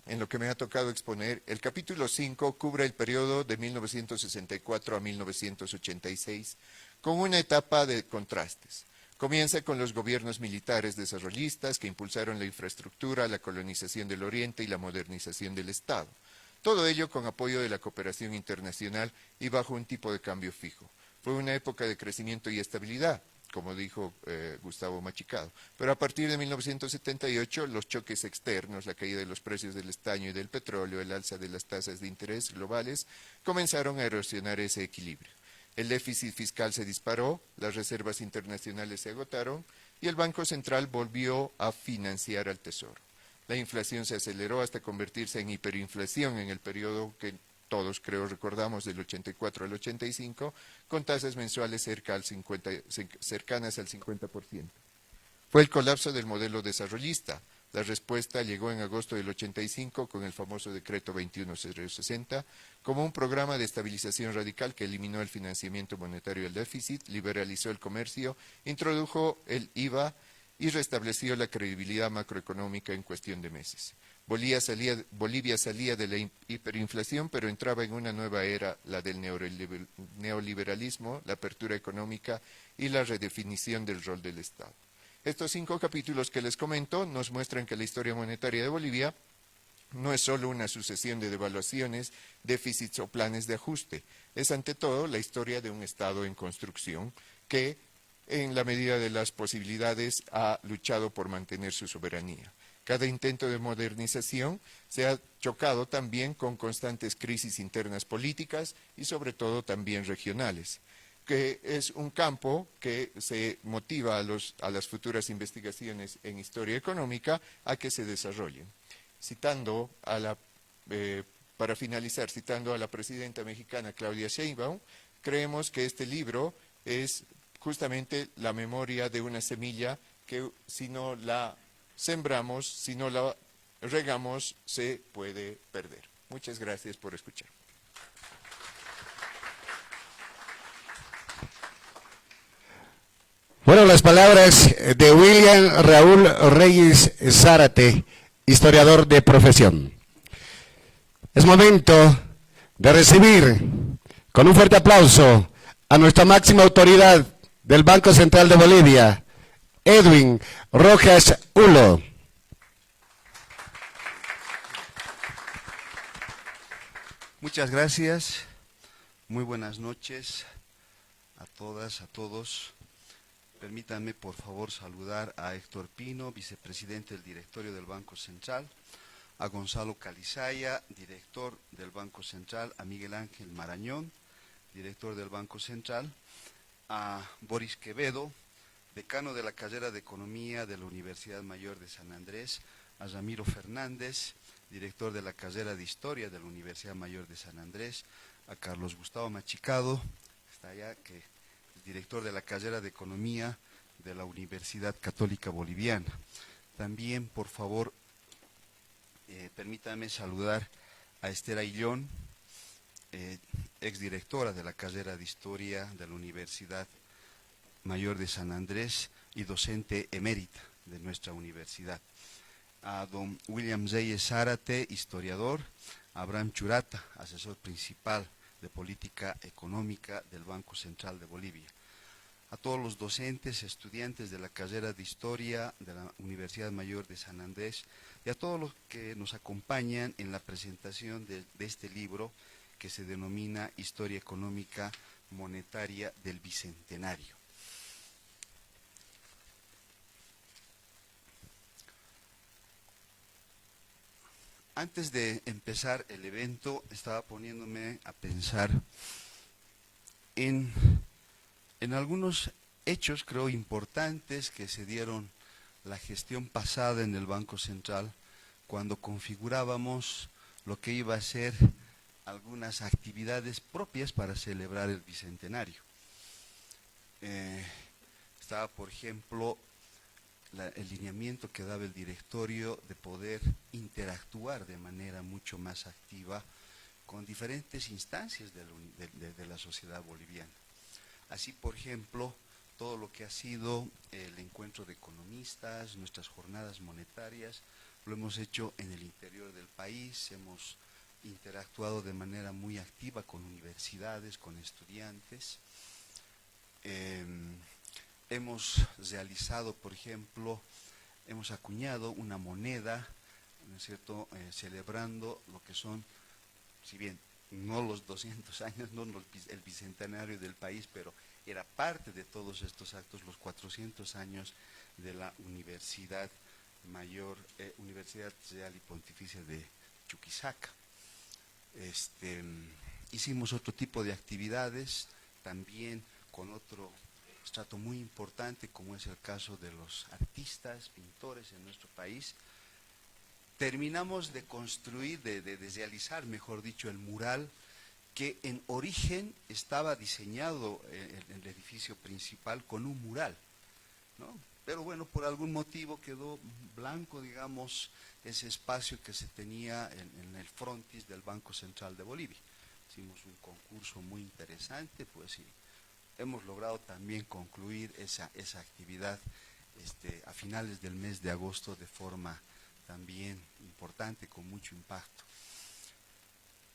en lo que me ha tocado exponer, el capítulo 5 cubre el periodo de 1964 a 1986 con una etapa de contrastes. Comienza con los gobiernos militares desarrollistas que impulsaron la infraestructura, la colonización del Oriente y la modernización del Estado. Todo ello con apoyo de la cooperación internacional y bajo un tipo de cambio fijo. Fue una época de crecimiento y estabilidad, como dijo Gustavo Machicado. Pero a partir de 1978, los choques externos, la caída de los precios del estaño y del petróleo, el alza de las tasas de interés globales, comenzaron a erosionar ese equilibrio. El déficit fiscal se disparó, las reservas internacionales se agotaron y el Banco Central volvió a financiar al Tesoro. La inflación se aceleró hasta convertirse en hiperinflación en el periodo que todos creo recordamos del 84 al 85, con tasas mensuales cercanas al 50%. Fue el colapso del modelo desarrollista. La respuesta llegó en agosto del 85 con el famoso decreto 21060, como un programa de estabilización radical que eliminó el financiamiento monetario del déficit, liberalizó el comercio, introdujo el IVA y restableció la credibilidad macroeconómica en cuestión de meses. Bolivia salía de la hiperinflación, pero entraba en una nueva era, la del neoliberalismo, la apertura económica y la redefinición del rol del Estado. Estos 5 capítulos que les comento nos muestran que la historia monetaria de Bolivia no es solo una sucesión de devaluaciones, déficits o planes de ajuste, es ante todo la historia de un Estado en construcción que, en la medida de las posibilidades, ha luchado por mantener su soberanía. Cada intento de modernización se ha chocado también con constantes crisis internas políticas y sobre todo también regionales, que es un campo que se motiva a las futuras investigaciones en historia económica a que se desarrollen. Para finalizar, citando a la presidenta mexicana Claudia Sheinbaum, creemos que este libro es justamente la memoria de una semilla que si no la sembramos, si no la regamos, se puede perder. Muchas gracias por escuchar. Bueno, las palabras de William Raúl Reyes Zárate, historiador de profesión. Es momento de recibir con un fuerte aplauso a nuestra máxima autoridad del Banco Central de Bolivia, Edwin Rojas Ulo. Muchas gracias. Muy buenas noches a todas, a todos. Permítanme, por favor, saludar a Héctor Pino, vicepresidente del directorio del Banco Central, a Gonzalo Calizaya, director del Banco Central, a Miguel Ángel Marañón, director del Banco Central, a Boris Quevedo, decano de la carrera de Economía de la Universidad Mayor de San Andrés, a Ramiro Fernández, director de la carrera de Historia de la Universidad Mayor de San Andrés, a Carlos Gustavo Machicado, está allá, que director de la carrera de Economía de la Universidad Católica Boliviana. También, por favor, permítanme saludar a Esther Aillón, exdirectora de la carrera de Historia de la Universidad Mayor de San Andrés y docente emérita de nuestra universidad. A don William Reyes Zárate, historiador, a Abraham Churata, asesor principal de Política Económica del Banco Central de Bolivia. A todos los docentes, estudiantes de la carrera de Historia de la Universidad Mayor de San Andrés y a todos los que nos acompañan en la presentación de este libro que se denomina Historia Económica Monetaria del Bicentenario. Antes de empezar el evento, estaba poniéndome a pensar en algunos hechos, creo, importantes que se dieron la gestión pasada en el Banco Central, cuando configurábamos lo que iba a ser algunas actividades propias para celebrar el Bicentenario. Estaba, por ejemplo, el lineamiento que daba el directorio de poder interactuar de manera mucho más activa con diferentes instancias de la sociedad boliviana. Así, por ejemplo, todo lo que ha sido el encuentro de economistas, nuestras jornadas monetarias, lo hemos hecho en el interior del país, hemos interactuado de manera muy activa con universidades, con estudiantes. Hemos realizado, por ejemplo, hemos acuñado una moneda, ¿no es cierto?, celebrando lo que son, si bien no los 200 años, no el bicentenario del país, pero era parte de todos estos actos, los 400 años de la Universidad Mayor, Universidad Real y Pontificia de Chuquisaca. Hicimos otro tipo de actividades, también con otro estrato muy importante, como es el caso de los artistas, pintores en nuestro país. Terminamos de construir, de realizar, mejor dicho, el mural que en origen estaba diseñado en el edificio principal con un mural, ¿no? Pero bueno, por algún motivo quedó blanco, digamos, ese espacio que se tenía en el frontis del Banco Central de Bolivia. Hicimos un concurso muy interesante, pues sí. Hemos logrado también concluir esa actividad a finales del mes de agosto de forma también importante, con mucho impacto.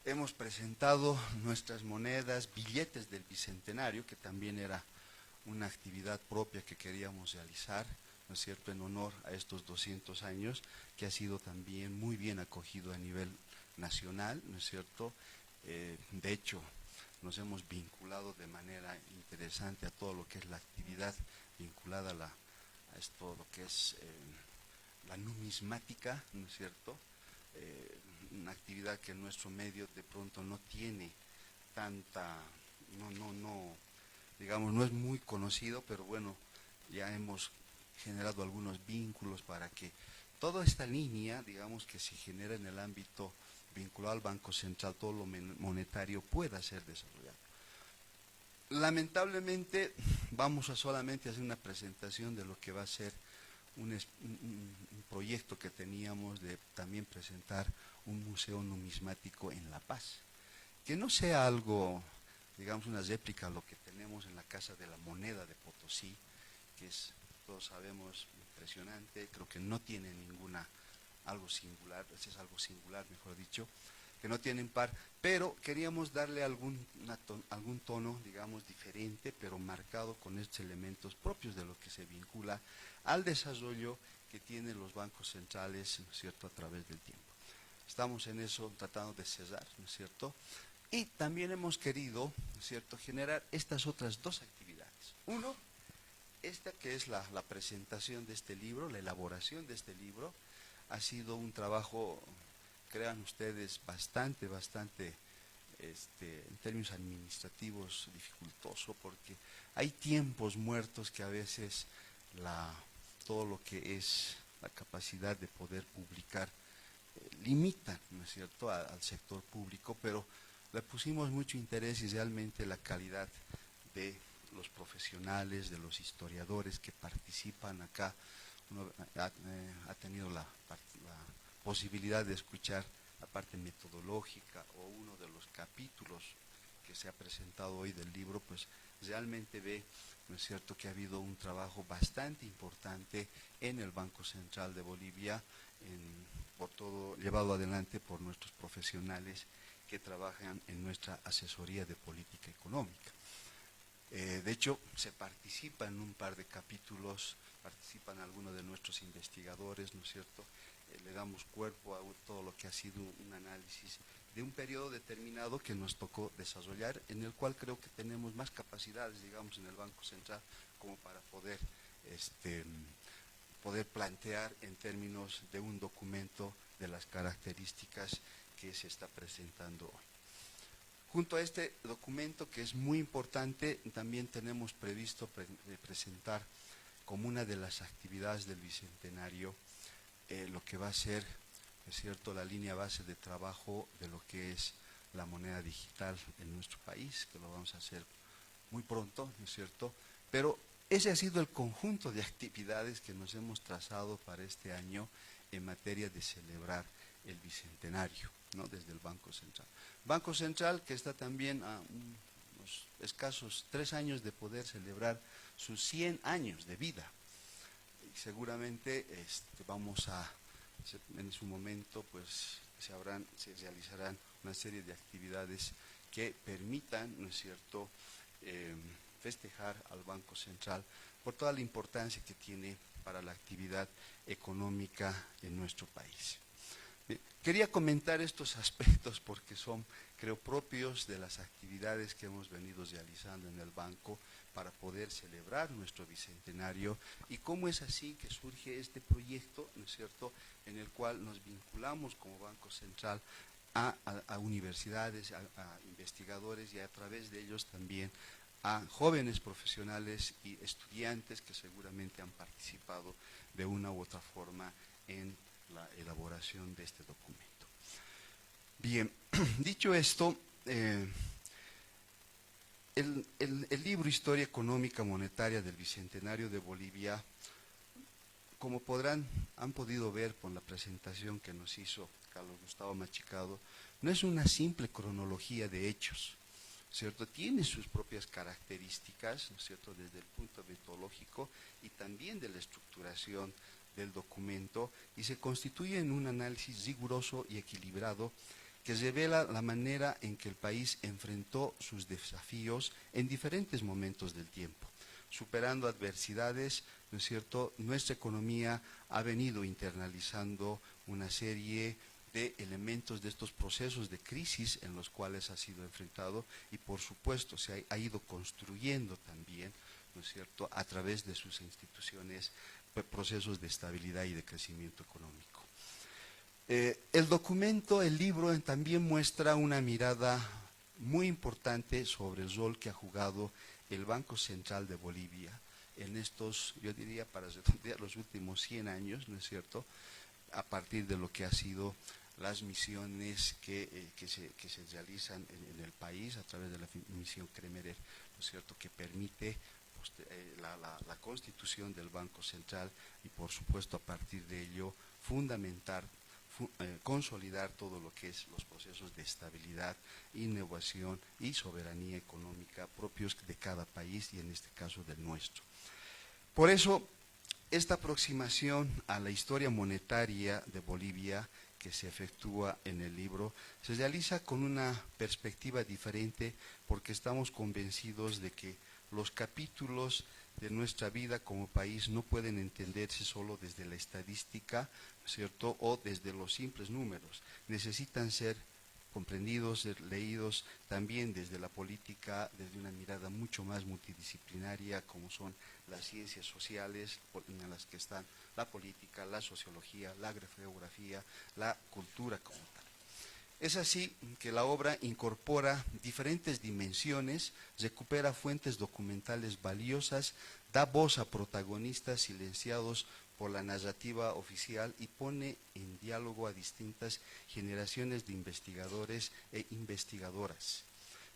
Hemos presentado nuestras monedas, billetes del Bicentenario, que también era una actividad propia que queríamos realizar, ¿no es cierto?, en honor a estos 200 años, que ha sido también muy bien acogido a nivel nacional, ¿no es cierto? De hecho, nos hemos vinculado de manera interesante a todo lo que es la actividad vinculada a esto, lo que es la numismática, ¿no es cierto? Una actividad que en nuestro medio de pronto no tiene tanta, digamos, no es muy conocido, pero bueno, ya hemos generado algunos vínculos para que toda esta línea, digamos, que se genera en el ámbito vinculado al Banco Central, todo lo monetario, pueda ser desarrollado. Lamentablemente, vamos a solamente hacer una presentación de lo que va a ser un proyecto que teníamos de también presentar un museo numismático en La Paz. Que no sea algo, digamos, una réplica a lo que tenemos en la Casa de la Moneda de Potosí, que es, todos sabemos, impresionante, creo que no tiene algo singular, es algo singular, mejor dicho, que no tienen par, pero queríamos darle algún tono, digamos, diferente, pero marcado con estos elementos propios de lo que se vincula al desarrollo que tienen los bancos centrales, ¿no es cierto?, a través del tiempo. Estamos en eso tratando de cerrar, ¿no es cierto? Y también hemos querido, ¿no es cierto?, generar estas otras dos actividades. Uno, esta que es la presentación de este libro, la elaboración de este libro, ha sido un trabajo, crean ustedes, bastante, en términos administrativos, dificultoso, porque hay tiempos muertos que a veces todo lo que es la capacidad de poder publicar limitan, ¿no es cierto?, al sector público, pero le pusimos mucho interés y realmente la calidad de los profesionales, de los historiadores que participan acá. Uno ha tenido la posibilidad de escuchar la parte metodológica o uno de los capítulos que se ha presentado hoy del libro, pues realmente ve, ¿no es cierto?, que ha habido un trabajo bastante importante en el Banco Central de Bolivia, por todo llevado adelante por nuestros profesionales que trabajan en nuestra asesoría de política económica. De hecho, se participa en un par de capítulos, participan algunos de nuestros investigadores, ¿no es cierto? Le damos cuerpo a todo lo que ha sido un análisis de un periodo determinado que nos tocó desarrollar, en el cual creo que tenemos más capacidades, digamos, en el Banco Central, como para poder plantear en términos de un documento de las características que se está presentando hoy. Junto a este documento, que es muy importante, también tenemos previsto presentar como una de las actividades del Bicentenario lo que va a ser, es cierto, la línea base de trabajo de lo que es la moneda digital en nuestro país, que lo vamos a hacer muy pronto, ¿no es cierto? Pero ese ha sido el conjunto de actividades que nos hemos trazado para este año en materia de celebrar el Bicentenario, ¿no?, desde el Banco Central. Banco Central que está también a unos escasos 3 años de poder celebrar sus 100 años de vida. Y seguramente en su momento pues se realizarán una serie de actividades que permitan, ¿no es cierto?, festejar al Banco Central por toda la importancia que tiene para la actividad económica en nuestro país. Quería comentar estos aspectos porque son, creo, propios de las actividades que hemos venido realizando en el banco para poder celebrar nuestro bicentenario y cómo es así que surge este proyecto, ¿no es cierto?, en el cual nos vinculamos como Banco Central a universidades, a investigadores y a través de ellos también a jóvenes profesionales y estudiantes que seguramente han participado de una u otra forma en la elaboración de este documento. Bien, dicho esto, el libro Historia Económica Monetaria del Bicentenario de Bolivia, como han podido ver por la presentación que nos hizo Carlos Gustavo Machicado, no es una simple cronología de hechos, ¿cierto? Tiene sus propias características, ¿no es cierto?, desde el punto metodológico y también de la estructuración del documento, y se constituye en un análisis riguroso y equilibrado que revela la manera en que el país enfrentó sus desafíos en diferentes momentos del tiempo, superando adversidades, ¿no es cierto?, nuestra economía ha venido internalizando una serie de elementos de estos procesos de crisis en los cuales ha sido enfrentado y por supuesto se ha ido construyendo también, ¿no es cierto?, a través de sus instituciones, procesos de estabilidad y de crecimiento económico. El documento, el libro, también muestra una mirada muy importante sobre el rol que ha jugado el Banco Central de Bolivia en estos, yo diría, para redondear, los últimos 100 años, ¿no es cierto?, a partir de lo que ha sido las misiones que se realizan en el país a través de la misión Kremerer, ¿no es cierto?, que permite la constitución del Banco Central y por supuesto a partir de ello fundamentar, consolidar todo lo que es los procesos de estabilidad, innovación y soberanía económica propios de cada país y en este caso del nuestro. Por eso, esta aproximación a la historia monetaria de Bolivia que se efectúa en el libro se realiza con una perspectiva diferente porque estamos convencidos de que los capítulos de nuestra vida como país no pueden entenderse solo desde la estadística, ¿cierto?, o desde los simples números. Necesitan ser comprendidos, ser leídos también desde la política, desde una mirada mucho más multidisciplinaria, como son las ciencias sociales, en las que están la política, la sociología, la geografía, la cultura como tal. Es así que la obra incorpora diferentes dimensiones, recupera fuentes documentales valiosas, da voz a protagonistas silenciados por la narrativa oficial y pone en diálogo a distintas generaciones de investigadores e investigadoras.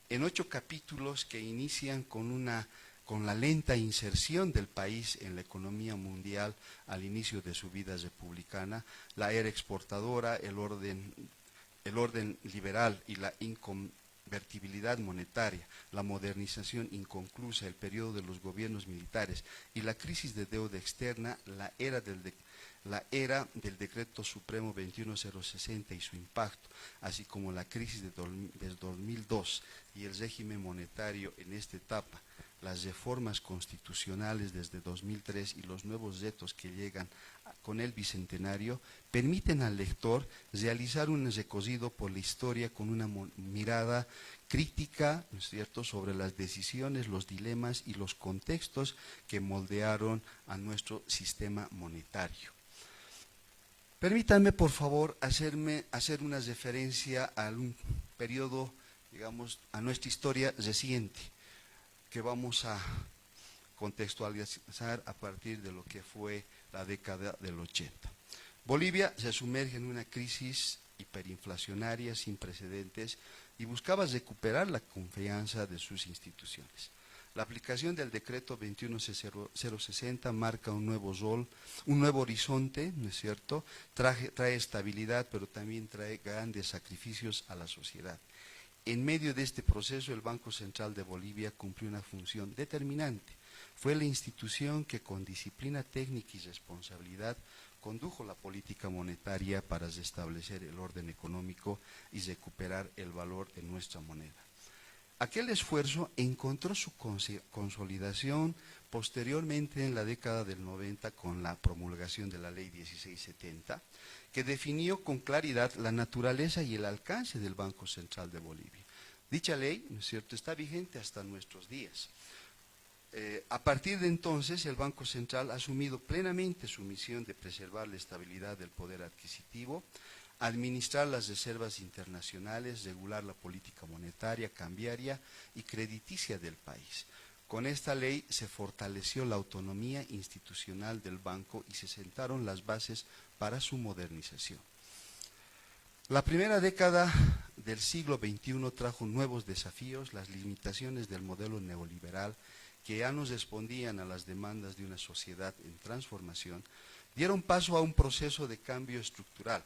En 8 capítulos que inician con la lenta inserción del país en la economía mundial al inicio de su vida republicana, la era exportadora, el orden liberal y la inconvertibilidad monetaria, la modernización inconclusa, el periodo de los gobiernos militares y la crisis de deuda externa, la era del Decreto Supremo 21060 y su impacto, así como la crisis del 2002 y el régimen monetario en esta etapa, las reformas constitucionales desde 2003 y los nuevos retos que llegan con el bicentenario, permiten al lector realizar un recorrido por la historia con una mirada crítica, ¿no es cierto?, sobre las decisiones, los dilemas y los contextos que moldearon a nuestro sistema monetario. Permítanme, por favor, hacer una referencia a un periodo, digamos, a nuestra historia reciente, que vamos a contextualizar a partir de lo que fue la década del 80. Bolivia se sumerge en una crisis hiperinflacionaria sin precedentes y buscaba recuperar la confianza de sus instituciones. La aplicación del decreto 21060 marca un nuevo rol, un nuevo horizonte, ¿no es cierto? Trae estabilidad, pero también trae grandes sacrificios a la sociedad. En medio de este proceso, el Banco Central de Bolivia cumplió una función determinante. Fue la institución que con disciplina técnica y responsabilidad condujo la política monetaria para restablecer el orden económico y recuperar el valor de nuestra moneda. Aquel esfuerzo encontró su consolidación posteriormente en la década del 90 con la promulgación de la Ley 1670, que definió con claridad la naturaleza y el alcance del Banco Central de Bolivia. Dicha ley, ¿no es cierto?, está vigente hasta nuestros días. A partir de entonces, el Banco Central ha asumido plenamente su misión de preservar la estabilidad del poder adquisitivo, administrar las reservas internacionales, regular la política monetaria, cambiaria y crediticia del país. Con esta ley se fortaleció la autonomía institucional del banco y se sentaron las bases para su modernización. La primera década del siglo XXI trajo nuevos desafíos, las limitaciones del modelo neoliberal que ya no respondían a las demandas de una sociedad en transformación, dieron paso a un proceso de cambio estructural.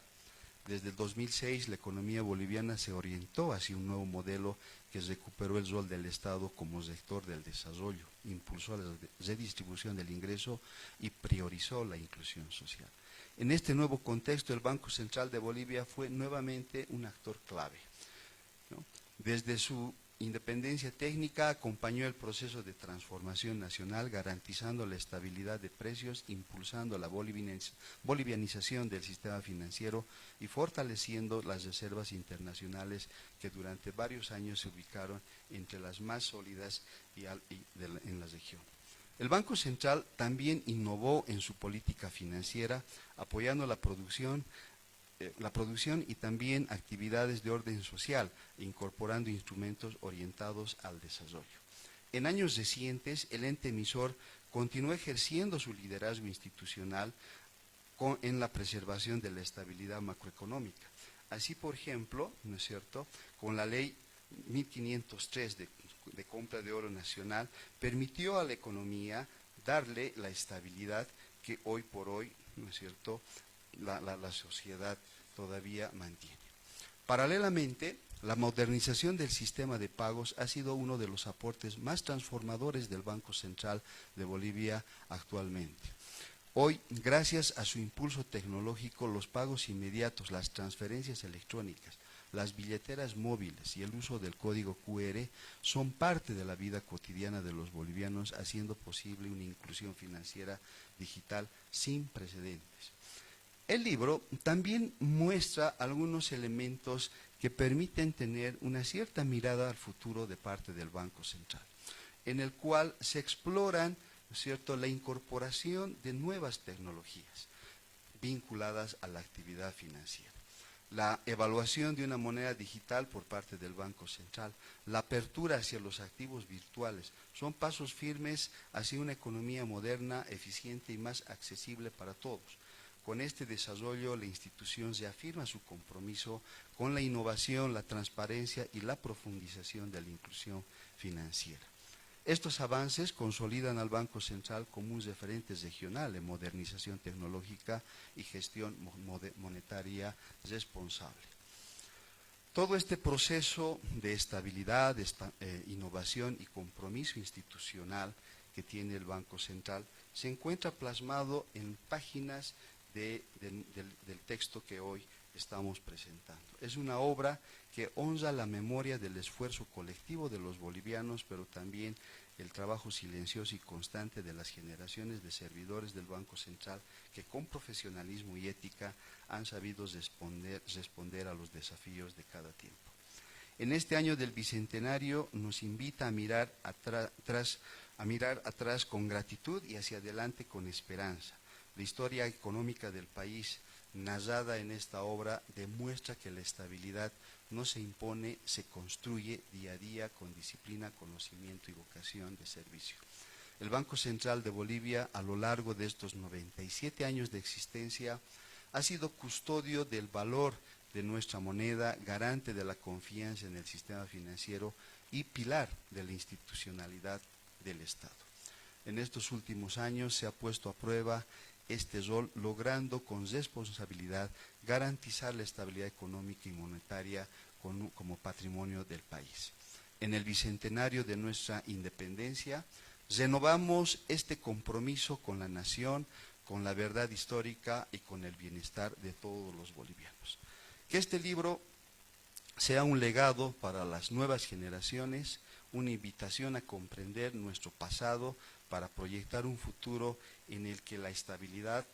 Desde el 2006 la economía boliviana se orientó hacia un nuevo modelo que recuperó el rol del Estado como sector del desarrollo, impulsó la redistribución del ingreso y priorizó la inclusión social. En este nuevo contexto, el Banco Central de Bolivia fue nuevamente un actor clave, ¿no? Desde su independencia técnica acompañó el proceso de transformación nacional, garantizando la estabilidad de precios, impulsando la bolivianización del sistema financiero y fortaleciendo las reservas internacionales que durante varios años se ubicaron entre las más sólidas en la región. El Banco Central también innovó en su política financiera, apoyando la producción y también actividades de orden social, incorporando instrumentos orientados al desarrollo. En años recientes, el ente emisor continuó ejerciendo su liderazgo institucional en la preservación de la estabilidad macroeconómica. Así, por ejemplo, ¿no es cierto?, con la ley 1503 de compra de oro nacional, permitió a la economía darle la estabilidad que hoy por hoy, ¿no es cierto?, la sociedad todavía mantiene. Paralelamente, la modernización del sistema de pagos ha sido uno de los aportes más transformadores del Banco Central de Bolivia actualmente. Hoy, gracias a su impulso tecnológico, los pagos inmediatos, las transferencias electrónicas, las billeteras móviles y el uso del código QR son parte de la vida cotidiana de los bolivianos, haciendo posible una inclusión financiera digital sin precedentes. El libro también muestra algunos elementos que permiten tener una cierta mirada al futuro de parte del Banco Central, en el cual se exploran, ¿no es cierto?, la incorporación de nuevas tecnologías vinculadas a la actividad financiera, la evaluación de una moneda digital por parte del Banco Central, la apertura hacia los activos virtuales, son pasos firmes hacia una economía moderna, eficiente y más accesible para todos. Con este desarrollo, la institución reafirma su compromiso con la innovación, la transparencia y la profundización de la inclusión financiera. Estos avances consolidan al Banco Central como un referente regional en modernización tecnológica y gestión monetaria responsable. Todo este proceso de estabilidad, innovación y compromiso institucional que tiene el Banco Central se encuentra plasmado en páginas del texto que hoy estamos presentando. Es una obra que honra la memoria del esfuerzo colectivo de los bolivianos, pero también el trabajo silencioso y constante de las generaciones de servidores del Banco Central que con profesionalismo y ética han sabido responder a los desafíos de cada tiempo. En este año del Bicentenario nos invita a mirar atrás con gratitud y hacia adelante con esperanza. La historia económica del país narrada en esta obra demuestra que la estabilidad no se impone, se construye día a día con disciplina, conocimiento y vocación de servicio. El Banco Central de Bolivia, a lo largo de estos 97 años de existencia, ha sido custodio del valor de nuestra moneda, garante de la confianza en el sistema financiero y pilar de la institucionalidad del Estado. En estos últimos años se ha puesto a prueba este rol, logrando con responsabilidad garantizar la estabilidad económica y monetaria como patrimonio del país. En el bicentenario de nuestra independencia, renovamos este compromiso con la nación, con la verdad histórica y con el bienestar de todos los bolivianos. Que este libro sea un legado para las nuevas generaciones, una invitación a comprender nuestro pasado para proyectar un futuro en el que la estabilidad,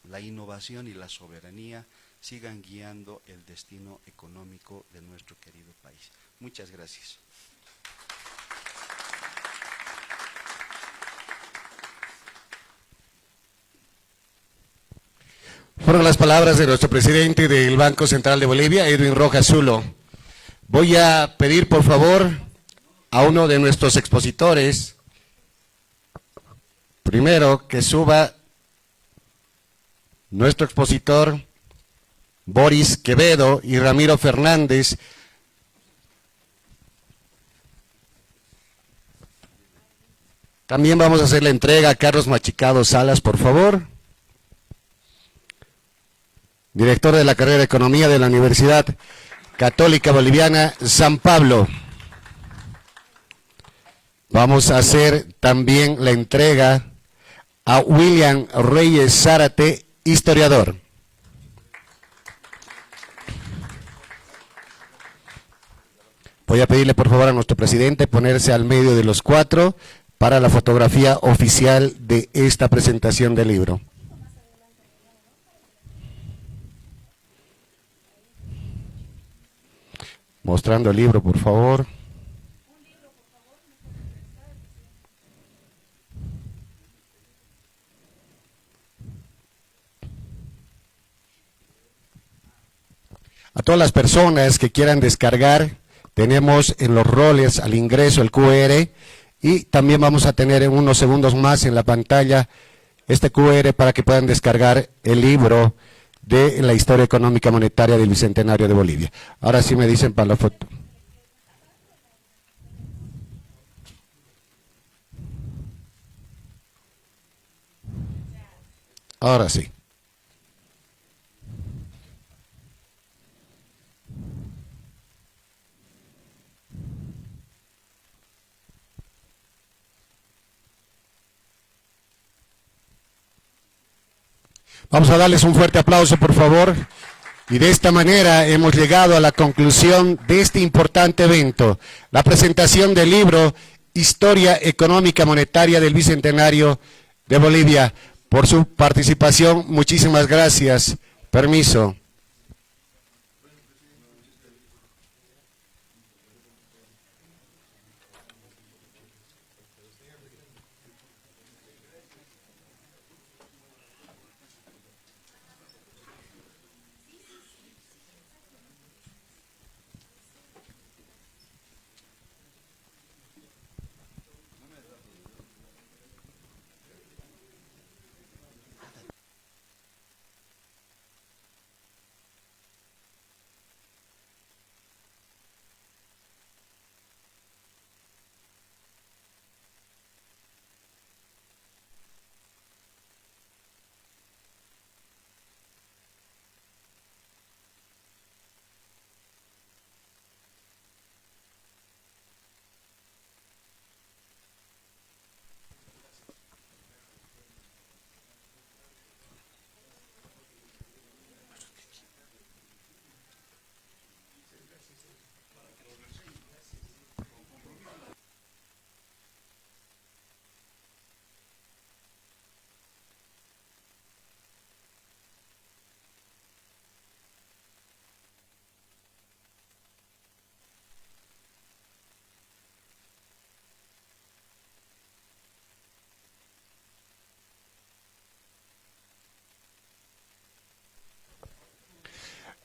la innovación y la soberanía sigan guiando el destino económico de nuestro querido país. Muchas gracias. Fueron las palabras de nuestro presidente del Banco Central de Bolivia, Edwin Rojas Zulo. Voy a pedir, por favor, a uno de nuestros expositores, primero que suba nuestro expositor, Boris Quevedo y Ramiro Fernández. También vamos a hacer la entrega a Carlos Machicado Salas, por favor. Director de la carrera de Economía de la Universidad Católica Boliviana San Pablo. Vamos a hacer también la entrega a William Reyes Zárate, historiador. Voy a pedirle por favor a nuestro presidente ponerse al medio de los cuatro para la fotografía oficial de esta presentación del libro. Mostrando el libro, por favor. A todas las personas que quieran descargar, tenemos en los roles al ingreso el QR y también vamos a tener en unos segundos más en la pantalla este QR para que puedan descargar el libro de la historia económica monetaria del Bicentenario de Bolivia. Ahora sí me dicen para la foto. Ahora sí. Vamos a darles un fuerte aplauso, por favor. Y de esta manera hemos llegado a la conclusión de este importante evento, la presentación del libro Historia Económica Monetaria del Bicentenario de Bolivia. Por su participación, muchísimas gracias. Permiso.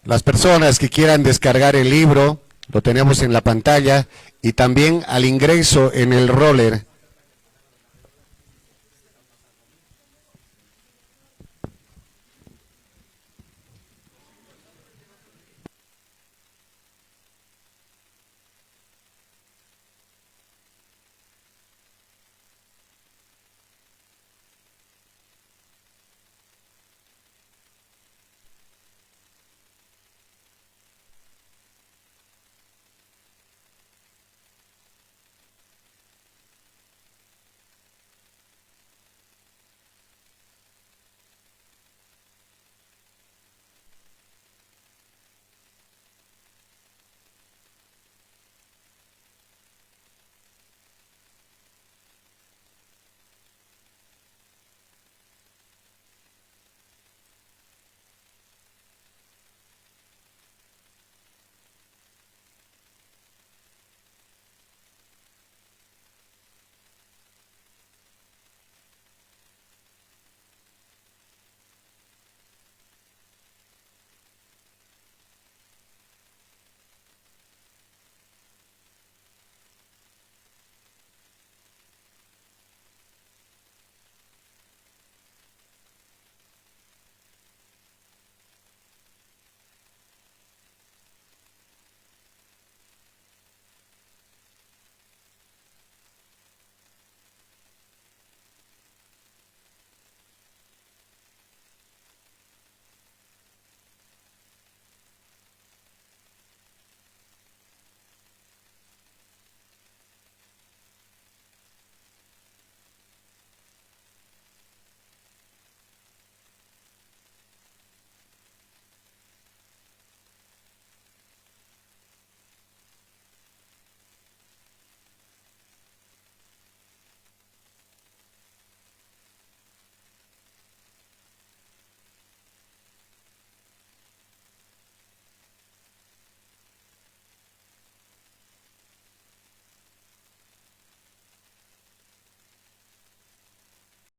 Las personas que quieran descargar el libro, lo tenemos en la pantalla, y también al ingreso en el roller